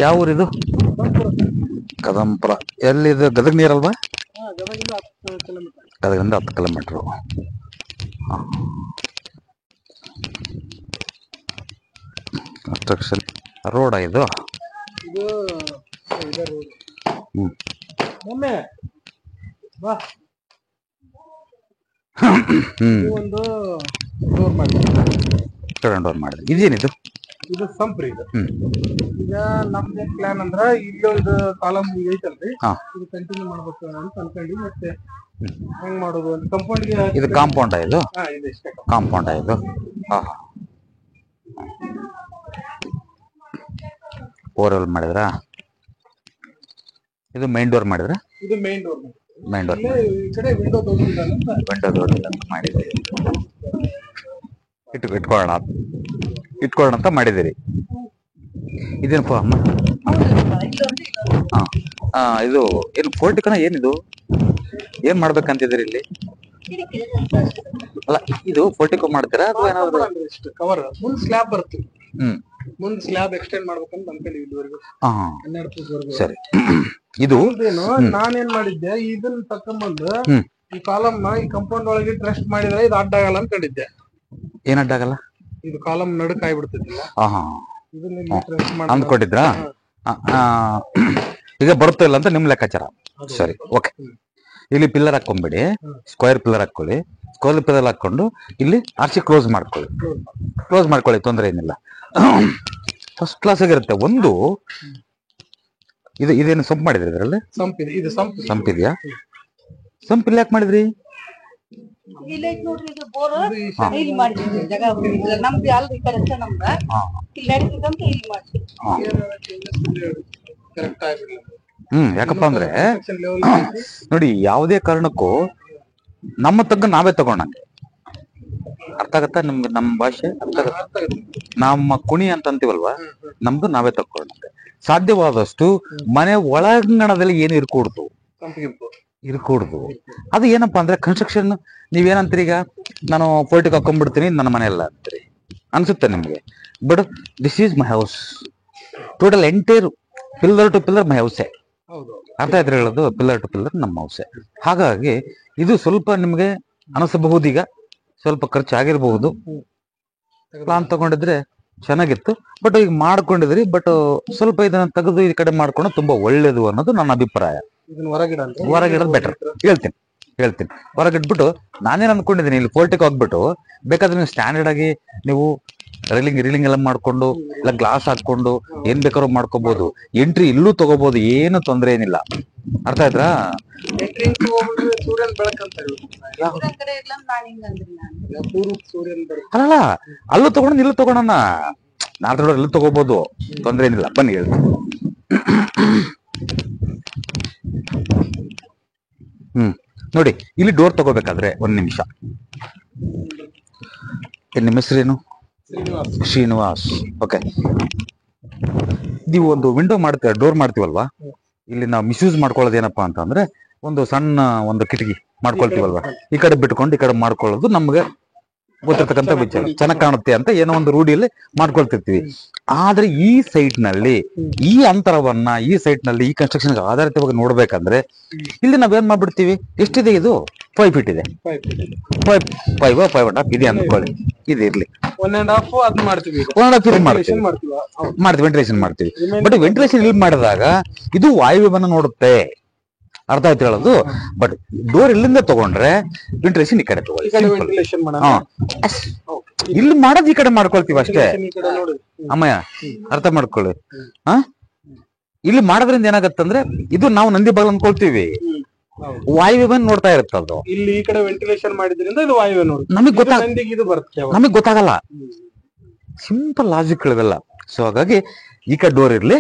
ಯಾವ ಊರಿದು? ಕದಂಪುರ. ಎಲ್ಲಿದು? ಗದಗ ನೀರಲ್ವಾ? ಗದಗಿಂದ 10 ಕಿಲೋಮೀಟರ್. ಕನ್ಸ್ಟ್ರಕ್ಷನ್ ರೋಡ್ ಇದು. ಡೋರ್ ಮಾಡಿದೆ. ಇದೇನಿದು? ಇದು ಸಂಪ್ರಿ. ಈಗ ನಮ್ದು ಪ್ಲಾನ್ ಅಂದ್ರ ಇಲ್ಲೊಂದು ಕಾಲಮ್ ಐತಲ್ರಿ, ಇದು ಕಂಟಿನ್ಯೂ ಮಾಡ್ಬೇಕು ಅಂತ ಅನ್ಕೊಂಡಿ. ಮತ್ತೆ ಹೆಂಗ್ ಮಾಡೋದು ಅಂತ ಕಾಂಪೌಂಡ್ ಗೆ. ಇದು ಕಾಂಪೌಂಡ್ ಇದು? ಇಷ್ಟೇ ಕಾಂಪೌಂಡ್ ಇದು. ಓವರ್ಆಲ್ ಮಾಡಿದ್ರ? ಇದು ಮೈನ್ ಡೋರ್ ಮಾಡಿದ್ರ? ಇದು ಮೈನ್ ಡೋರ್. ಮೈನ್ ಡೋರ್ ಈ ಕಡೆ ವಿಂಡೋ ತೋರಿಸಿಲ್ಲ ಅಂತ ವಿಂಡೋ ದೊಡ್ಡದಿಲ್ಲ ಅಂತ ಮಾಡಿದ್ದೀರಿ. ಇಟ್ಕೊಳ್ಳೋಣ ಅಂತ ಮಾಡಿದ್ದೀರಿ. ಇದೇನಪ್ಪ ಅಮ್ಮ? ಇದು ಏನು ಪೋರ್ಟಿಕನ? ಏನಿದು? ಏನ್ ಮಾಡ್ಬೇಕಂತಿದ್ದೀರಿ ಇಲ್ಲಿ? ಅಲ್ಲ, ಇದು ಪೋರ್ಟಿಕೋ ಮಾಡ್ತೀರಾ ಅಥವಾ ಏನಾದ್ರು ಕವರ್? ಮುಂದ್ ಸ್ಲ್ಯಾಬ್ ಬರುತ್ತೆ. ಮುಂದ್ ಸ್ಲ್ಯಾಬ್ ಎಕ್ಸ್ಟೆಂಡ್ ಮಾಡ್ಬೇಕಂತ ಅನ್ಕೊಂಡಿವಿ. ಇಲ್ಲಿವರೆಗೂ 12 ಫೂಟ್. ಸರಿ. ಇದು ನಾನೇನ್ ಮಾಡಿದ್ದೆ, ಇದನ್ನ ತಕೊಂಡ್ಬಂದು ಈ ಕಾಲಮ್ ಈ ಕಂಪೌಂಡ್ ಒಳಗೆ ಟ್ರಸ್ಟ್ ಮಾಡಿದ್ರೆ ಇದು ಅಡ್ಡ ಆಗಲ್ಲ ಅನ್ಕೊಂಡಿದ್ದೆ. ಏನ್ ಅಡ್ಡ ಆಗಲ್ಲ? ಇದು ಕಾಲಮ್ ನಡುಕ್ ಆಗ್ಬಿಡ್ತಿದ್ದಿಲ್ಲ. ಅಂದ್ಕೊಂಡಿದ್ರಾ? ಈಗ ಬರುತ್ತೋ ಇಲ್ಲ ಅಂತ ನಿಮ್ ಲೆಕ್ಕಾಚಾರ. ಸರಿ, ಓಕೆ. ಇಲ್ಲಿ ಪಿಲ್ಲರ್ ಹಾಕೊಂಡ್ಬಿಡಿ, ಸ್ಕ್ವೇರ್ ಪಿಲ್ಲರ್ ಹಾಕೊಳ್ಳಿ. ಸ್ಕ್ವೇರ್ ಪಿಲ್ಲರ್ ಹಾಕೊಂಡು ಇಲ್ಲಿ ಆರ್ಚಿ ಕ್ಲೋಸ್ ಮಾಡ್ಕೊಳ್ಳಿ, ತೊಂದರೆ ಏನಿಲ್ಲ. ಫಸ್ಟ್ ಕ್ಲಾಸ್ ಆಗಿರುತ್ತೆ. ಒಂದು ಇದೇನು ಸಂಪ್ ಮಾಡಿದ್ರಿ? ಇದರಲ್ಲಿ ಸಂಪ್ ಇದೆಯಾ? ಸಂಪ್ ಇಲ್ಲಿ ಯಾಕೆ ಮಾಡಿದ್ರಿ? ಯಾಕಪ್ಪ ಅಂದ್ರೆ ನೋಡಿ, ಯಾವುದೇ ಕಾರಣಕ್ಕೂ ನಮ್ಮ ತಗ್ಗ ನಾವೇ ತಗೊಂಡಂಗೆ. ಅರ್ಥ ಆಗತ್ತಾ ನಿಮ್ಗೆ? ನಮ್ಮ ಭಾಷೆ ಅರ್ಥ ಆಗತ್ತ? ನಮ್ಮ ಕುಣಿ ಅಂತ ಅಂತೀವಲ್ವಾ, ನಮ್ದು ನಾವೇ ತಗೊಂಡಂಗೆ. ಸಾಧ್ಯವಾದಷ್ಟು ಮನೆ ಒಳಾಂಗಣದಲ್ಲಿ ಏನು ಇರ್ಕೂಡ್ದು. ಅದು ಏನಪ್ಪಾ ಅಂದ್ರೆ ಕನ್ಸ್ಟ್ರಕ್ಷನ್. ನೀವೇನಂತೀರಿ? ಈಗ ನಾನು ಪೋರ್ಟಿಕ್ ಹಾಕೊಂಡ್ಬಿಡ್ತೀನಿ ನನ್ನ ಮನೆಯಲ್ಲ ಅಂತೀರಿ ಅನ್ಸುತ್ತೆ ನಿಮ್ಗೆ. But this is my house. Total entire pillar to pillar my ಹೌಸೇ. ಅರ್ಥ ಆಯ್ತು ಹೇಳೋದು? ಪಿಲ್ಲರ್ ಟು ಪಿಲ್ಲರ್ ನಮ್ಮ ಹೌಸೇ. ಹಾಗಾಗಿ ಇದು ಸ್ವಲ್ಪ ನಿಮ್ಗೆ ಅನಿಸಬಹುದು, ಈಗ ಸ್ವಲ್ಪ ಖರ್ಚು ಆಗಿರಬಹುದು. ಪ್ಲಾನ್ ತಗೊಂಡಿದ್ರೆ ಚೆನ್ನಾಗಿತ್ತು, ಬಟ್ ಈಗ ಮಾಡ್ಕೊಂಡಿದ್ರಿ. ಬಟ್ ಸ್ವಲ್ಪ ಇದನ್ನ ತೆಗೆದು ಈ ಕಡೆ ಮಾಡ್ಕೊಂಡು ತುಂಬಾ ಒಳ್ಳೇದು ಅನ್ನೋದು ನನ್ನ ಅಭಿಪ್ರಾಯ. ಹೊರಗಿಡೋದು ಬೆಟರ್. ಹೇಳ್ತೀನಿ. ಹೊರಗಿಟ್ಬಿಟ್ಟು ನಾನೇನ್ ಅನ್ಕೊಂಡಿದ್ದೀನಿ, ಇಲ್ಲಿ ಪೋರ್ಟಿಕ್ ಹೋಗ್ಬಿಟ್ಟು ಬೇಕಾದ್ರೆ ನೀವು ಸ್ಟ್ಯಾಂಡರ್ಡ್ ಆಗಿ ನೀವು ರೀಲಿಂಗ್ ಎಲ್ಲ ಮಾಡ್ಕೊಂಡು, ಇಲ್ಲ ಗ್ಲಾಸ್ ಹಾಕೊಂಡು ಏನ್ ಬೇಕಾದ್ರೂ ಮಾಡ್ಕೋಬಹುದು. ಎಂಟ್ರಿ ಇಲ್ಲೂ ತಗೋಬಹುದು, ಏನು ತೊಂದರೆ ಏನಿಲ್ಲ. ಅರ್ಥ ಆಯ್ತಾ? ಅಲ್ಲ, ಅಲ್ಲೂ ತಗೊಂಡ್ ಇಲ್ಲೂ ತಗೋಣ. ನಾಲ್ಕು ಇಲ್ಲೂ ತಗೋಬಹುದು, ತೊಂದರೆ ಏನಿಲ್ಲ. ಬನ್ನಿ ಹೇಳಿ. ನೋಡಿ, ಇಲ್ಲಿ ಡೋರ್ ತಗೋಬೇಕಾದ್ರೆ ಒಂದ್ ನಿಮಿಷ. ನಿಮ್ಮ ಹೆಸರೇನು? ಶ್ರೀನಿವಾಸ್. ಓಕೆ. ನೀವು ಒಂದು ವಿಂಡೋ ಮಾಡ್ತೀರ, ಡೋರ್ ಮಾಡ್ತೀವಲ್ವಾ, ಇಲ್ಲಿ ನಾವು ಮಿಸ್ಯೂಸ್ ಮಾಡ್ಕೊಳ್ಳೋದು ಏನಪ್ಪಾ ಅಂತ ಅಂದ್ರೆ, ಒಂದು ಸಣ್ಣ ಒಂದು ಕಿಟಕಿ ಮಾಡ್ಕೊಳ್ತೀವಲ್ವಾ, ಈ ಕಡೆ ಬಿಟ್ಕೊಂಡು ಈ ಕಡೆ ಮಾಡ್ಕೊಳ್ಳೋದು ನಮ್ಗೆ ಗೊತ್ತಿರ್ತಕ್ಕಂಥ ವಿಚಾರ. ಚೆನ್ನಾಗಿ ಕಾಣುತ್ತೆ ಅಂತ ಏನೋ ಒಂದು ರೂಢಿಯಲ್ಲಿ ಮಾಡ್ಕೊಳ್ತಿರ್ತೀವಿ. ಆದ್ರೆ ಈ ಸೈಟ್ ನಲ್ಲಿ ಈ ಅಂತರವನ್ನ, ಈ ಸೈಟ್ ನಲ್ಲಿ ಈ ಕನ್ಸ್ಟ್ರಕ್ಷನ್ ಆಧಾರಿತವಾಗಿ ನೋಡ್ಬೇಕಂದ್ರೆ ಇಲ್ಲಿ ನಾವೇನ್ ಮಾಡ್ಬಿಡ್ತೀವಿ, ಎಷ್ಟಿದೆ ಇದು? 5 ಫೀಟ್ ಇದೆ. 5.5 ಇದೆ ಅನ್ಕೊಳ್ಳಿ. ಇದು ಇರ್ಲಿ, 1.5 ಮಾಡ್ತೀವಿ, ವೆಂಟಿಲೇಷನ್ ಮಾಡ್ತೀವಿ. ಬಟ್ ವೆಂಟಿಲೇಷನ್ ಇಲ್ಲಿ ಮಾಡಿದಾಗ ಇದು ವಾಯುವ್ಯವನ್ನ ನೋಡುತ್ತೆ. ಅರ್ಥ ಆಯ್ತು ಹೇಳೋದು? ಬಟ್ ಡೋರ್ ಇಲ್ಲಿಂದ ತಗೊಂಡ್ರೆ ವೆಂಟಿಲೇಷನ್ ಈ ಕಡೆ ತಗೊಳ್ಳಿ. ಇಲ್ಲಿ ಮಾಡೋದು ಈ ಕಡೆ ಮಾಡ್ಕೊಳ್ತೀವಿ ಅಷ್ಟೇ ಅಮ್ಮಯ್ಯ, ಅರ್ಥ ಮಾಡ್ಕೊಳ್ಳಿ. ಇಲ್ಲಿ ಮಾಡೋದ್ರಿಂದ ಏನಾಗತ್ತಂದ್ರೆ, ಇದು ನಾವು ನಂದಿ ಬಾಗಿಲು ಅನ್ಕೊಳ್ತೀವಿ, ವಾಯುವ್ಯವನ್ನ ನೋಡ್ತಾ ಇರುತ್ತೆ ಅದು. ಇಲ್ಲಿ ಈ ಕಡೆ ವೆಂಟಿಲೇಷನ್ ಮಾಡಿದ್ರಿಂದ ಇದು ವಾಯುವ್ಯ ನೋಡುತ್ತೆ. ನಮಗ್ ಗೊತ್ತಾಗಲ್ಲ. ಸಿಂಪಲ್ ಲಾಜಿಕ್ ಇವೆಲ್ಲ. ಸೊ ಹಾಗಾಗಿ ಈ ಕಡೆ ಡೋರ್ ಇರ್ಲಿ,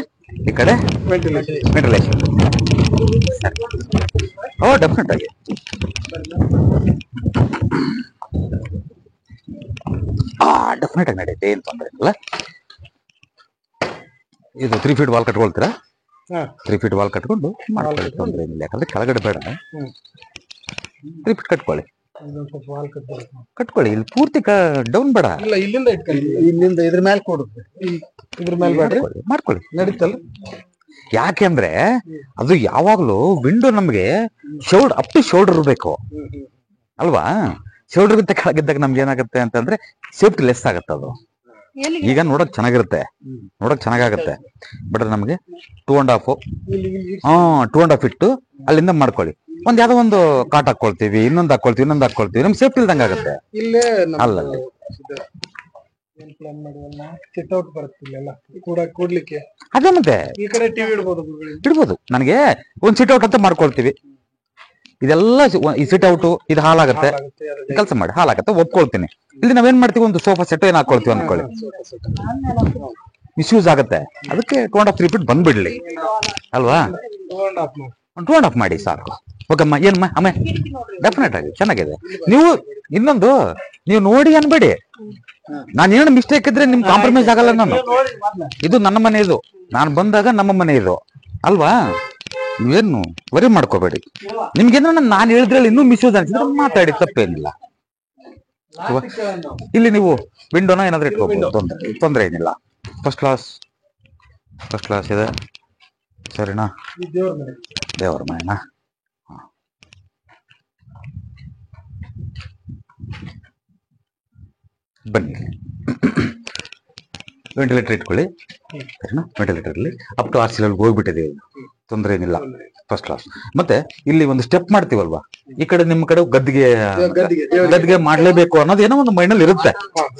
ಈ ಕಡೆ ವೆಂಟಿಲೇಷನ್. ಡೆಫಿನೆಟ್ ಆಗಿ ಡೆಫಿನೆಟ್ ಆಗಿ ನಡೆಯುತ್ತೆ, ಏನ್ ತೊಂದರೆ ಇಲ್ಲ. ಇದು 3 ಫೀಟ್ ವಾಲ್ ಕಟ್ಕೊಳ್ತೀರಾ? 3 ಫೀಟ್ ವಾಲ್ ಕಟ್ಕೊಂಡು ಮಾಡ್ಕೊಳ್ಳಿ, ತೊಂದರೆ ಏನಿಲ್ಲ. ಯಾಕಂದ್ರೆ ಕೆಳಗಡೆ ಬೇಡ, 3 ಫೀಟ್ ಕಟ್ಕೊಳ್ಳಿ. ಇದೊಂದ್ ಸ್ವಲ್ಪ ವಾಲ್ ಕಟ್ಕೊಳ್ಳಿ. ಇಲ್ಲಿ ಪೂರ್ತಿ ಡೌನ್ ಬೇಡ, ಇಲ್ಲ ಇಲ್ಲಿಂದ ಇಟ್ಕೊಳ್ಳಿ, ಇಲ್ಲಿಂದ ಇದ್ರ ಮೇಲೆ ಕೊಡುತ್ತೆ, ಇದ್ರ ಮೇಲೆ ಬೇಡ್ರಿ ಮಾಡ್ಕೊಳ್ಳಿ, ನಡೀತಲ್ಲ. ಯಾಕೆಂದ್ರೆ ಅದು ಯಾವಾಗ್ಲೂ ವಿಂಡೋ ನಮ್ಗೆ ಅಪ್ ಟು ಶೋಲ್ಡರ್ ಇರ್ಬೇಕು ಅಲ್ವಾ. ಶೋಲ್ಡರ್ ಗಿಂತ ಕೆಳಗಿದ್ದಾಗ ನಮ್ಗೆ ಏನಾಗುತ್ತೆ ಅಂತಂದ್ರೆ ಸೇಫ್ಟಿ ಲೆಸ್ ಆಗತ್ತೆ. ಅದು ಈಗ ನೋಡಕ್ ಚೆನ್ನಾಗಿರುತ್ತೆ, ನೋಡಕ್ ಚೆನ್ನಾಗತ್ತೆ, ಬಟ್ ನಮ್ಗೆ 2.5 ಇಟ್ಟು ಅಲ್ಲಿಂದ ಮಾಡ್ಕೊಳ್ಳಿ. ಒಂದ್ ಯಾವ್ದೋ ಒಂದು ಕಾಟ್ ಹಾಕೊಳ್ತೀವಿ, ಇನ್ನೊಂದ್ ಹಾಕೊಳ್ತೀವಿ, ನಮ್ ಸೇಫ್ಟಿ ಇಲ್ದಂಗ ಆಗುತ್ತೆ. ಇಲ್ಲೇ ಅಲ್ಲ ಸಿಟ್ಔಟ್ ಬರುತ್ತೆ ಕೂಡ್ಲಿಕ್ಕೆ, ಅದೇ ಮತ್ತೆ ಈ ಕಡೆ ಟಿವಿ ಇಡ್ಬೋದು. ನನಗೆ ಒಂದ್ ಸಿಟ್ ಔಟ್ ಅಂತ ಮಾಡ್ಕೊಳ್ತೀವಿ. ಇದೆಲ್ಲ ಈ ಸಿಟ್ ಔಟ್ ಇದು ಹಾಲಾಗತ್ತೆ, ಕೆಲಸ ಮಾಡಿ ಹಾಲಾಗತ್ತೆ, ಒಪ್ಕೊಳ್ತೀನಿ. ಇಲ್ಲಿ ನಾವೇನ್ ಮಾಡ್ತೀವಿ, ಒಂದು ಸೋಫಾ ಸೆಟ್ ಏನ್ ಹಾಕೊಳ್ತೀವಿ ಅನ್ಕೊಳ್ಳಿ, ಮಿಸ್ಯೂಸ್ ಆಗತ್ತೆ. ಅದಕ್ಕೆ 2.5 ಫೀಟ್ ಬಂದ್ಬಿಡ್ಲಿ ಅಲ್ವಾ. 2.5 ಮಾಡಿ ಸಾಕು. ಓಕೆಮ್ಮ, ಏನ್ಮ ಆಮೇಲೆ ಡೆಫಿನೆಟ್ ಆಗಿ ಚೆನ್ನಾಗಿದೆ. ನೀವು ಇನ್ನೊಂದು ನೀವು ನೋಡಿ ಅನ್ಬೇಡಿ, ನಾನು ಏನು ಮಿಸ್ಟೇಕ್ ಇದ್ರೆ ನಿಮ್ ಕಾಂಪ್ರಮೈಸ್ ಆಗಲ್ಲ. ಇದು ನನ್ನ ಮನೆ, ಇದು ನಾನು ಬಂದಾಗ ನಮ್ಮ ಮನೆ ಇದು ಅಲ್ವಾ. ನೀವೇನು ವರಿ ಮಾಡ್ಕೋಬೇಡಿ. ನಿಮ್ಗೇನೋ ನಾನು ಹೇಳಿದ್ರಲ್ಲಿ ಇನ್ನೂ ಮಿಸ್ಯೂಸ್ ಅನ್ಸಿದ್ರೆ ಮಾತಾಡಿ, ತಪ್ಪೇನಿಲ್ಲ. ಇಲ್ಲಿ ನೀವು ವಿಂಡೋನ ಏನಾದ್ರೂ ಇಟ್ಕೋಬಹುದು, ತೊಂದರೆ ಏನಿಲ್ಲ. ಫಸ್ಟ್ ಕ್ಲಾಸ್ ಇದೆ, ಸರಿನಾ. ದೇವರ ಮನೆನಾ, ಬನ್ನಿ. ವೆಂಟಿಲೇಟರ್ ಇಟ್ಕೊಳ್ಳಿ, ಸರಿನಾ. ವೆಂಟಿಲೇಟರ್ ಇರಲಿ. ಅಪ್ ಟು RC ಲೆವೆಲ್ ಹೋಗ್ಬಿಟ್ಟಿದೆ, ತೊಂದರೆ ಏನಿಲ್ಲ. First class. ಮತ್ತೆ ಇಲ್ಲಿ ಒಂದು ಸ್ಟೆಪ್ ಮಾಡ್ತೀವಲ್ವಾ, ಈ ಕಡೆ ನಿಮ್ಮ ಕಡೆ ಗದ್ದಿಗೆ ಮಾಡ್ಲೇಬೇಕು ಅನ್ನೋದು ಏನೋ ಒಂದು ಮೈಂಡಲ್ಲಿ ಇರುತ್ತೆ,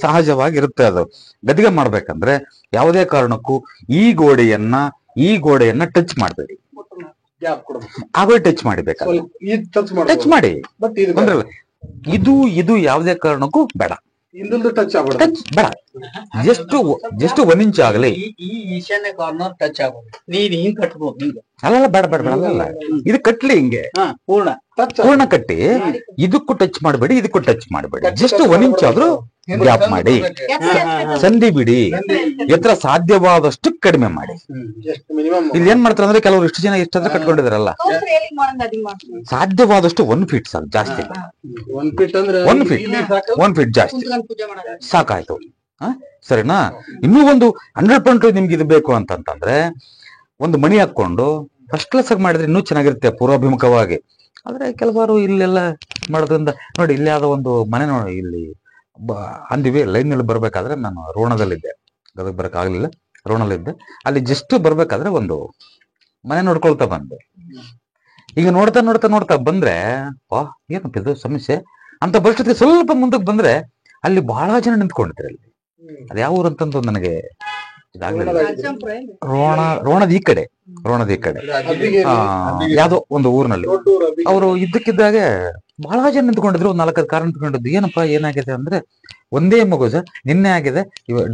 ಸಹಜವಾಗಿ ಇರುತ್ತೆ. ಅದು ಗದ್ದಿಗೆ ಮಾಡ್ಬೇಕಂದ್ರೆ ಯಾವುದೇ ಕಾರಣಕ್ಕೂ ಈ ಗೋಡೆಯನ್ನ ಟಚ್ ಮಾಡಬೇಡಿ. ಆಗೋ ಟಚ್ ಮಾಡಿಬೇಕಾದ್ರೆ ಟಚ್ ಮಾಡಿ, ತೊಂದ್ರೆ ಇಲ್ಲ. ಇದು ಯಾವುದೇ ಕಾರಣಕ್ಕೂ ಬೇಡ, ಬೇಡ. ಜಸ್ಟ್ 1 ಇಂಚ್ ಆಗಲಿ. ಈಶಾನ್ಯ ಕಾರ್ನರ್ ಟಚ್ ಆಗೋದು, ನೀನ್ ಹಿಂಗ್ ಕಟ್ಬೋದು. ಅಲ್ಲ ಬೇಡ, ಅಲ್ಲ ಇದು ಕಟ್ಲಿ, ಹಿಂಗೆ ಪೂರ್ಣ ಕಟ್ಟಿ. ಇದಕ್ಕೂ ಟಚ್ ಮಾಡಬೇಡಿ, ಇದಕ್ಕೂ ಟಚ್ ಮಾಡಬೇಡಿ. ಜಸ್ಟ್ 1 ಇಂಚ್ ಆದ್ರೂ ಗ್ಯಾಪ್ ಮಾಡಿ, ಸಂಧಿ ಬಿಡಿ, ಎತ್ತರ ಸಾಧ್ಯವಾದಷ್ಟು ಕಡಿಮೆ ಮಾಡಿ. ಇಲ್ಲಿ ಏನ್ ಮಾಡ್ತಾರೆ ಅಂದ್ರೆ ಕೆಲವರು ಇಷ್ಟು ಜನ ಎಷ್ಟಾದ್ರೂ ಕಟ್ಕೊಂಡಿದಾರಲ್ಲ, ಸಾಧ್ಯವಾದಷ್ಟು 1 ಫೀಟ್ ಸಾಕು, ಜಾಸ್ತಿ 1 ಫೀಟ್ ಜಾಸ್ತಿ ಸಾಕಾಯ್ತು. ಸರಿನಾ. ಇನ್ನೂ ಒಂದು 100% ನಿಮ್ಗೆ ಇದು ಬೇಕು ಅಂತಂದ್ರೆ ಒಂದು ಮಣಿ ಹಾಕೊಂಡು ಫಸ್ಟ್ ಕ್ಲಾಸ್ ಆಗಿ ಮಾಡಿದ್ರೆ ಇನ್ನೂ ಚೆನ್ನಾಗಿರುತ್ತೆ, ಪೂರ್ವಾಭಿಮುಖವಾಗಿ. ಆದ್ರೆ ಕೆಲವರು ಇಲ್ಲೆಲ್ಲ ಮಾಡೋದ್ರಿಂದ ನೋಡಿ, ಇಲ್ಲಿ ಯಾವ್ದೋ ಒಂದು ಮನೆ ನೋಡಿ, ಇಲ್ಲಿ ಅಂದಿವಿ ಲೈನ್ ನಲ್ಲಿ ಬರ್ಬೇಕಾದ್ರೆ ನಾನು ರೋಣದಲ್ಲಿದ್ದೆ, ಗದಗ ಬರಕ್ ಆಗ್ಲಿಲ್ಲ, ರೋಣಲ್ಲಿದ್ದೆ. ಅಲ್ಲಿ ಜಸ್ಟ್ ಬರ್ಬೇಕಾದ್ರೆ ಒಂದು ಮನೆ ನೋಡ್ಕೊಳ್ತಾ ಬಂದೆ. ಈಗ ನೋಡ್ತಾ ಬಂದ್ರೆ ಏನಪ್ಪ ಇದು ಸಮಸ್ಯೆ ಅಂತ ಪರಿಸ್ಥಿತಿ. ಸ್ವಲ್ಪ ಮುಂದಕ್ಕೆ ಬಂದ್ರೆ ಅಲ್ಲಿ ಬಹಳ ಜನ ನಿಂತ್ಕೊಂಡಿದ್ರು. ಅಲ್ಲಿ ಅದ್ ಯಾವ ಊರು ಅಂತಂದು ನನಗೆ ಇದಾಗ್ಲಿಲ್ಲ. ರೋಣದ ಈ ಕಡೆ ಯಾವ್ದೋ ಒಂದು ಊರಿನಲ್ಲಿ ಅವರು ಇದ್ದಕ್ಕಿದ್ದಾಗೆ ಬಹಳ ಜನ ನಿಂತ್ಕೊಂಡಿದ್ರು. 4-5 ಕಾರ್ ನಿಂತ್ಕೊಂಡಿದ್ದು. ಏನಪ್ಪಾ ಏನಾಗಿದೆ ಅಂದ್ರೆ, ಒಂದೇ ಮಗು ಸರ್, ನಿನ್ನೆ ಆಗಿದೆ,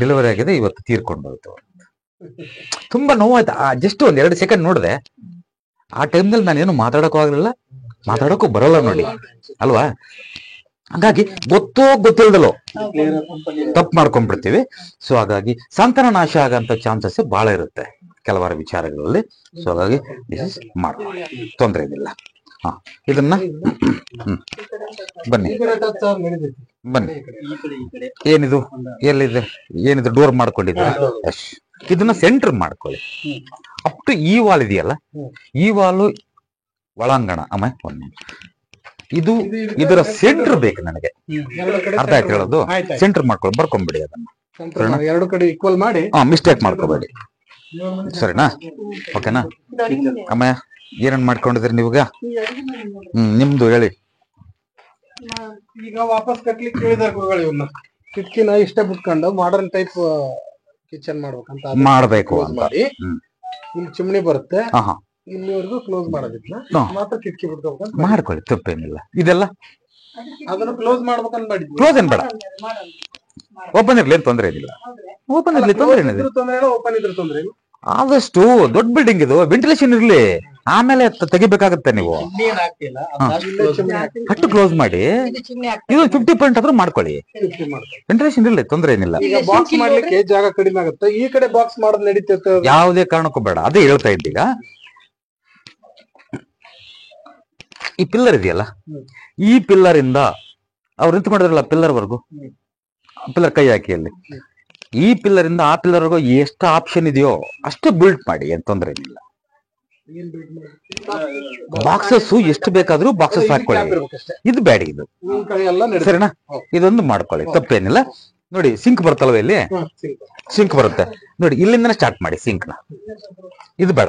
ಡೆಲಿವರಿ ಆಗಿದೆ, ಇವತ್ತು ತೀರ್ಕೊಂಡೋಯ್ತು. ತುಂಬಾ ನೋವಾಯ್ತು. ಜಸ್ಟ್ 1-2 ಸೆಕೆಂಡ್ ನೋಡಿದೆ. ಆ ಟೈಮ್ನಲ್ಲಿ ನಾನೇನು ಮಾತಾಡಕ್ಕೂ ಆಗ್ಲಿಲ್ಲ, ಮಾತಾಡಕ್ಕೂ ಬರಲ್ಲ ನೋಡಿ ಅಲ್ವಾ. ಹಾಗಾಗಿ ಗೊತ್ತಿಲ್ದಲೋ ತಪ್ಪು ಮಾಡ್ಕೊಂಡ್ಬಿಡ್ತೀವಿ. ಸೊ ಹಾಗಾಗಿ ಸಂತಾನ ನಾಶ ಆಗಂತ ಚಾನ್ಸಸ್ ಬಹಳ ಇರುತ್ತೆ ಕೆಲವಾರು ವಿಚಾರಗಳಲ್ಲಿ. ಸೊ ಹಾಗಾಗಿ ಮಾಡ್ಕೊಳ್ಳಿ, ತೊಂದರೆ ಏನಿಲ್ಲ. ಇದನ್ನ ಬನ್ನಿ ಏನಿದು ಏನಿದು ಡೋರ್ ಮಾಡ್ಕೊಂಡಿದ್ರೆ ಇದನ್ನ ಸೆಂಟರ್ ಮಾಡ್ಕೊಳ್ಳಿ. ಅಪ್ ಟು ಈ ವಾಲ್ ಇದೆಯಲ್ಲ, ಈ ವಾಲು ಒಳಾಂಗಣ. ಇದು ಇದರ ಸೆಂಟರ್ ಬೇಕು ನನಗೆ, ಅರ್ಥ ಆಯ್ತು ಹೇಳೋದು. ಸೆಂಟರ್ ಮಾಡ್ಕೊಳ್ಳಿ, ಬರ್ಕೊಂಬಿಡಿ ಅದನ್ನ, 2 ಕಡೆ ಈಕ್ವಲ್ ಮಾಡಿ. ಮಿಸ್ಟೇಕ್ ಮಾಡ್ಕೋಬೇಡಿ, ಸರಿನಾ. ಓಕೆನಾ. ಅಮ್ಮ ಏನೇನ್ ಮಾಡ್ಕೊಂಡಿದ್ರಿ ನೀವೀಗ? ನಿಮ್ದು ಹೇಳಿ. ಈಗ ವಾಪಸ್ ಕಟ್ಲಿಕ್ಕೆ ಹೇಳಿದಾರೆ ಗುರುಗಳು, ಇವನ್ನ ಕಿಟಕಿನ ಇಷ್ಟ ಬಿಟ್ಕೊಂಡು ಮಾಡರ್ನ್ ಟೈಪ್ ಕಿಚನ್ ಮಾಡ್ಬೇಕು ಅಂತ. ಇಲ್ಲಿ ಚಿಮ್ನಿ ಬರುತ್ತೆ, ಇಲ್ಲಿವರೆಗೂ ಕ್ಲೋಸ್ ಮಾಡೋದಿಲ್ಲ, ಮಾತ್ರ ಕಿಟಕಿ ಬಿಡ್ಕೋಬೇಕಂತ ಮಾಡ್ಕೊಳ್ಳಿ, ತಪ್ಪೇನಿಲ್ಲ. ಇದೆಲ್ಲ ಅದನ್ನ ಕ್ಲೋಸ್ ಮಾಡ್ಬೇಕಂತ ಮಾಡಿದ್ವಿ. ಕ್ಲೋಸ್ ಏನ್ ಬೇಡ, ಓಪನ್ ಇರ್ಲಿ, ತೊಂದರೆ ಏನಿಲ್ಲ. ಓಪನ್ ಇರ್ಲಿ, ತೊಂದರೆ ಏನಿದೆ. ಓಪನ್ ಇದ್ರೆ ತೊಂದರೆ ಇಲ್ಲ. ಆದಷ್ಟು ದೊಡ್ಡ ಬಿಲ್ಡಿಂಗ್ ಇದು, ವೆಂಟಿಲೇಷನ್ ಇರ್ಲಿ, ಆಮೇಲೆ ತೆಗಿಬೇಕಾಗತ್ತೆ ನೀವು. ಅಷ್ಟು ಕ್ಲೋಸ್ ಮಾಡಿ, ಇದು 50% ಆದ್ರೂ ಮಾಡ್ಕೊಳ್ಳಿ, ವೆಂಟಿಲೇಷನ್ ಇರ್ಲಿ, ತೊಂದರೆ ಏನಿಲ್ಲ. ಬಾಕ್ಸ್ ಮಾಡ್ಲಿಕ್ಕೆ ಜಾಗ ಕಡಿಮೆ ಆಗುತ್ತೆ, ಈ ಕಡೆ ಬಾಕ್ಸ್ ಮಾಡೋದು ನಡೀತೈತೆ. ಯಾವುದೇ ಕಾರಣಕ್ಕೂ ಬೇಡ, ಅದೇ ಹೇಳ್ತಾ ಇದ್ದೀಗ. ಈ ಪಿಲ್ಲರ್ ಇದೆಯಲ್ಲ, ಈ ಪಿಲ್ಲರ್ ಇಂದ ಅವ್ರು ನಿಂತ್ಕೊಂಡಿದ್ರಲ್ಲ ಪಿಲ್ಲರ್ ವರ್ಗು, ಪಿಲ್ಲರ್ ಕೈ ಹಾಕಿ ಅಲ್ಲಿ, ಈ ಪಿಲ್ಲರ್ ಇಂದ ಆ ಪಿಲ್ಲರ್ ವರ್ಗು ಎಷ್ಟು ಆಪ್ಷನ್ ಇದೆಯೋ ಅಷ್ಟು ಬಿಲ್ಡ್ ಮಾಡಿ, ಏನ್ ತೊಂದ್ರೆ ಏನಿಲ್ಲ. ಬಾಕ್ಸಸ್ ಎಷ್ಟು ಬೇಕಾದ್ರೂ ಬಾಕ್ಸಸ್ ಹಾಕೊಳ್ಳಿ, ಇದು ಬೇಡ, ಇದು ಸರಿನಾ, ಇದೊಂದು ಮಾಡ್ಕೊಳ್ಳಿ, ತಪ್ಪೇನಿಲ್ಲ. ನೋಡಿ ಸಿಂಕ್ ಬರ್ತಲ್ವ, ಇಲ್ಲಿ ಸಿಂಕ್ ಬರುತ್ತೆ ನೋಡಿ, ಇಲ್ಲಿಂದನೇ ಸ್ಟಾರ್ಟ್ ಮಾಡಿ ಸಿಂಕ್ ನ, ಇದು ಬೇಡ,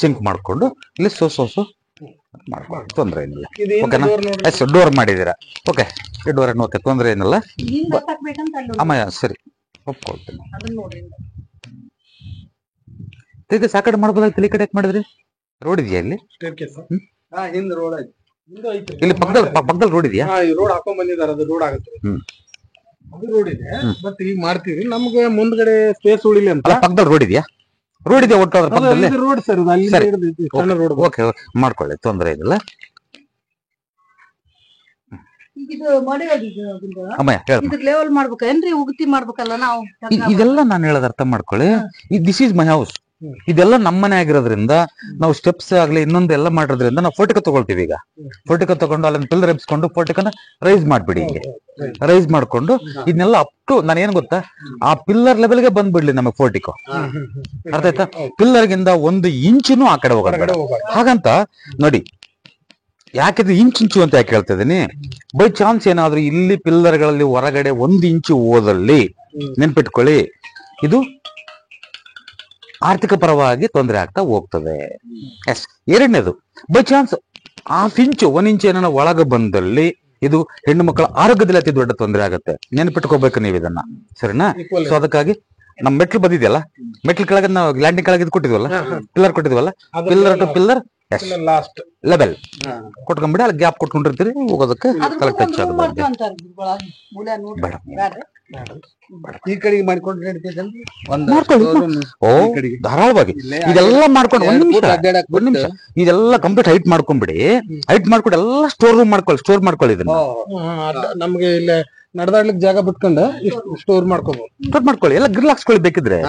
ಸಿಂಕ್ ಮಾಡ್ಕೊಂಡು ಇಲ್ಲಿ ಸೋಸೋಸು ಮಾಡ್ಕೊಳ್ಳಿ, ತೊಂದ್ರೆ ಏನಿಲ್ಲ. ಓಕೆನಾ, ಎಸ್ ಡೋರ್ ಮಾಡಿದೀರಾ, ಓಕೆ ಡೋರ್ ಏನು, ಓಕೆ ತೊಂದ್ರೆ ಏನಿಲ್ಲ. ಅಮ್ಮಯ್ಯ ಸರಿ ಒಪ್ಕೊಳ್ತೀನಿ. ಇದು ಸಾಕಡೆ ಮಾಡ್ಬೋದಾಗ್ತಿಲ್ಲ, ಈ ಕಡೆ ಯಾಕೆ ಮಾಡಿದ್ರಿ? ರೋಡ್ ಇದೆಯಾ ಇಲ್ಲಿ? ಇಲ್ಲಿ ಪಕ್ಕದಲ್ಲಿ ರೋಡ್ ಇದೆಯಾ? ರೋಡ್ ಹಾಕೊಂಡ್ ಬಂದಿದ್ದಾರೆ, ಅದು ರೋಡ್ ಆಗುತ್ತೆ, ಅದು ರೋಡ್ ಇದೆ. ಬಟ್ ಈಗ ಮಾಡ್ತೀವಿ, ನಮ್ಗೆ ಮುಂದ್ಗಡೆ ಸ್ಪೇಸ್ ಉಳಿಲಿ ಅಂತ. ಪಕ್ಕದಲ್ಲಿ ರೋಡ್ ಇದೆಯಾ? ರೋಡ್ ಇದೆ ಒಟ್ಟು ಅದ್ರ ಪಕ್ಕದಲ್ಲಿ ರೋಡ್ ಸರ್, ಸಣ್ಣ ರೋಡ್. ಓಕೆ ಮಾಡ್ಕೊಳ್ಳಿ, ತೊಂದರೆ ಇಲ್ಲ. ಅಮ್ಮಯ್ಯ ಲೆವೆಲ್ ಮಾಡ್ಬೇಕೇನ್ರಿ, ಉಗುತಿ ಮಾಡ್ಬೇಕಲ್ಲ ನಾವು. ಇದೆಲ್ಲ ನಾನು ಹೇಳೋದು ಅರ್ಥ ಮಾಡ್ಕೊಳ್ಳಿ. ದಿಸ್ ಈಸ್ ಮೈ ಹೌಸ್, ಇದೆಲ್ಲ ನಮ್ಮನೆ ಆಗಿರೋದ್ರಿಂದ ನಾವು ಸ್ಟೆಪ್ಸ್ ಆಗ್ಲಿ ಇನ್ನೊಂದೆಲ್ಲ ಮಾಡಿರೋದ್ರಿಂದ ನಾವು ಫೋರ್ಟಿಕೋ ತಗೊಳ್ತೀವಿ. ಈಗ ಫೋರ್ಟಿಕೋ ತಗೊಂಡು ಅಲ್ಲೊಂದು ಪಿಲ್ಲರ್ ಎಬ್ಸ್ಕೊಂಡು ಫೋರ್ಟಿಕೋನ ರೈಸ್ ಮಾಡ್ಬಿಡಿ, ಹಿಂಗೆ ರೈಸ್ ಮಾಡ್ಕೊಂಡು ಇದನ್ನೆಲ್ಲ ಅಪ್ ಟು ನಾನು ಏನ್ ಗೊತ್ತಾ, ಆ ಪಿಲ್ಲರ್ ಲೆವೆಲ್ಗೆ ಬಂದ್ಬಿಡ್ಲಿ ನಮಗೆ ಫೋರ್ಟಿಕೋ, ಅರ್ಥ ಆಯ್ತಾ? ಪಿಲ್ಲರ್ಗಿಂದ 1 ಇಂಚುನು ಆ ಕಡೆ ಹೋಗೋದು ಹಾಗಂತ ನೋಡಿ. ಯಾಕಿದ್ರೆ ಇಂಚು ಅಂತ ಯಾಕೆ ಹೇಳ್ತಾ ಇದೀನಿ, ಬೈ ಚಾನ್ಸ್ ಏನಾದ್ರು ಇಲ್ಲಿ ಪಿಲ್ಲರ್ಗಳಲ್ಲಿ ಹೊರಗಡೆ 1 ಇಂಚು ಹೋದಲ್ಲಿ ನೆನ್ಪಿಟ್ಕೊಳ್ಳಿ, ಇದು ಆರ್ಥಿಕ ಪರವಾಗಿ ತೊಂದರೆ ಆಗ್ತಾ ಹೋಗ್ತದೆ. ಎಸ್, ಎರಡನೇದು ಬೈ ಚಾನ್ಸ್ 1/2 ಇಂಚು 1 ಇಂಚು ಏನೋ ಒಳಗೆ ಬಂದಲ್ಲಿ ಇದು ಹೆಣ್ಣು ಮಕ್ಕಳ ಆರೋಗ್ಯದಲ್ಲಿ ಅತಿ ದೊಡ್ಡ ತೊಂದರೆ ಆಗುತ್ತೆ, ನೆನ್ಪಿಟ್ಕೋಬೇಕು ನೀವು ಇದನ್ನ, ಸರಿನಾ? ಸೊ ಅದಕ್ಕಾಗಿ ನಮ್ ಮೆಟ್ಲು ಬಂದಿದೆಯಲ್ಲ, ಮೆಟ್ಲು ಕೆಳಗೆ ನಾವು ಲ್ಯಾಂಡಿಂಗ್ ಕೆಳಗೆ ಕೊಟ್ಟಿದ್ವಲ್ಲ, ಪಿಲ್ಲರ್ ಕೊಟ್ಟಿದ್ವಲ್ಲ, pillar to pillar last level ಕೊಟ್ಕೊಂಡ್ಬಿಡಿ, ಅಲ್ಲಿ ಗ್ಯಾಪ್ ಕೊಟ್ಕೊಂಡಿರ್ತೀರಿ, ಹೋಗೋದಕ್ಕೆ ಕರೆಕ್ಟ್ ಟಚ್ ಆಗುತ್ತೆ. ಈ ಕಡೆಗೆ ಮಾಡ್ಕೊಂಡ್ರೆ ಓ ಧಾರಾಳವಾಗಿ ಇದೆಲ್ಲ ಮಾಡ್ಕೊಂಡು ಒಂದ್ ನಿಮಿಷ ಇದೆಲ್ಲ ಕಂಪ್ಲೀಟ್ ಹೈಟ್ ಮಾಡ್ಕೊಂಡ್ಬಿಡಿ, ಹೈಟ್ ಮಾಡ್ಕೊಂಡು ಎಲ್ಲ ಸ್ಟೋರ್ ರೂಮ್ ಸ್ಟೋರ್ ಮಾಡ್ಕೊಳ್ಳಿ ಇದನ್ನ. ನಮ್ಗೆ ಇಲ್ಲ ನಡೆದಾಡ್ಲಿಕ್ಕೆ ಜಾಗ ಬಿಟ್ಕೊಂಡು ಸ್ಟೋರ್ ಮಾಡ್ಕೋಬಹುದು, ಸ್ಟೋರ್ ಮಾಡ್ಕೊಳ್ಳಿ, ಎಲ್ಲ ಗ್ರಿಲ್ ಹಾಕ್ಸ್ಕೊಳ್ಳಿ ಬೇಕಿದ್ರೆ.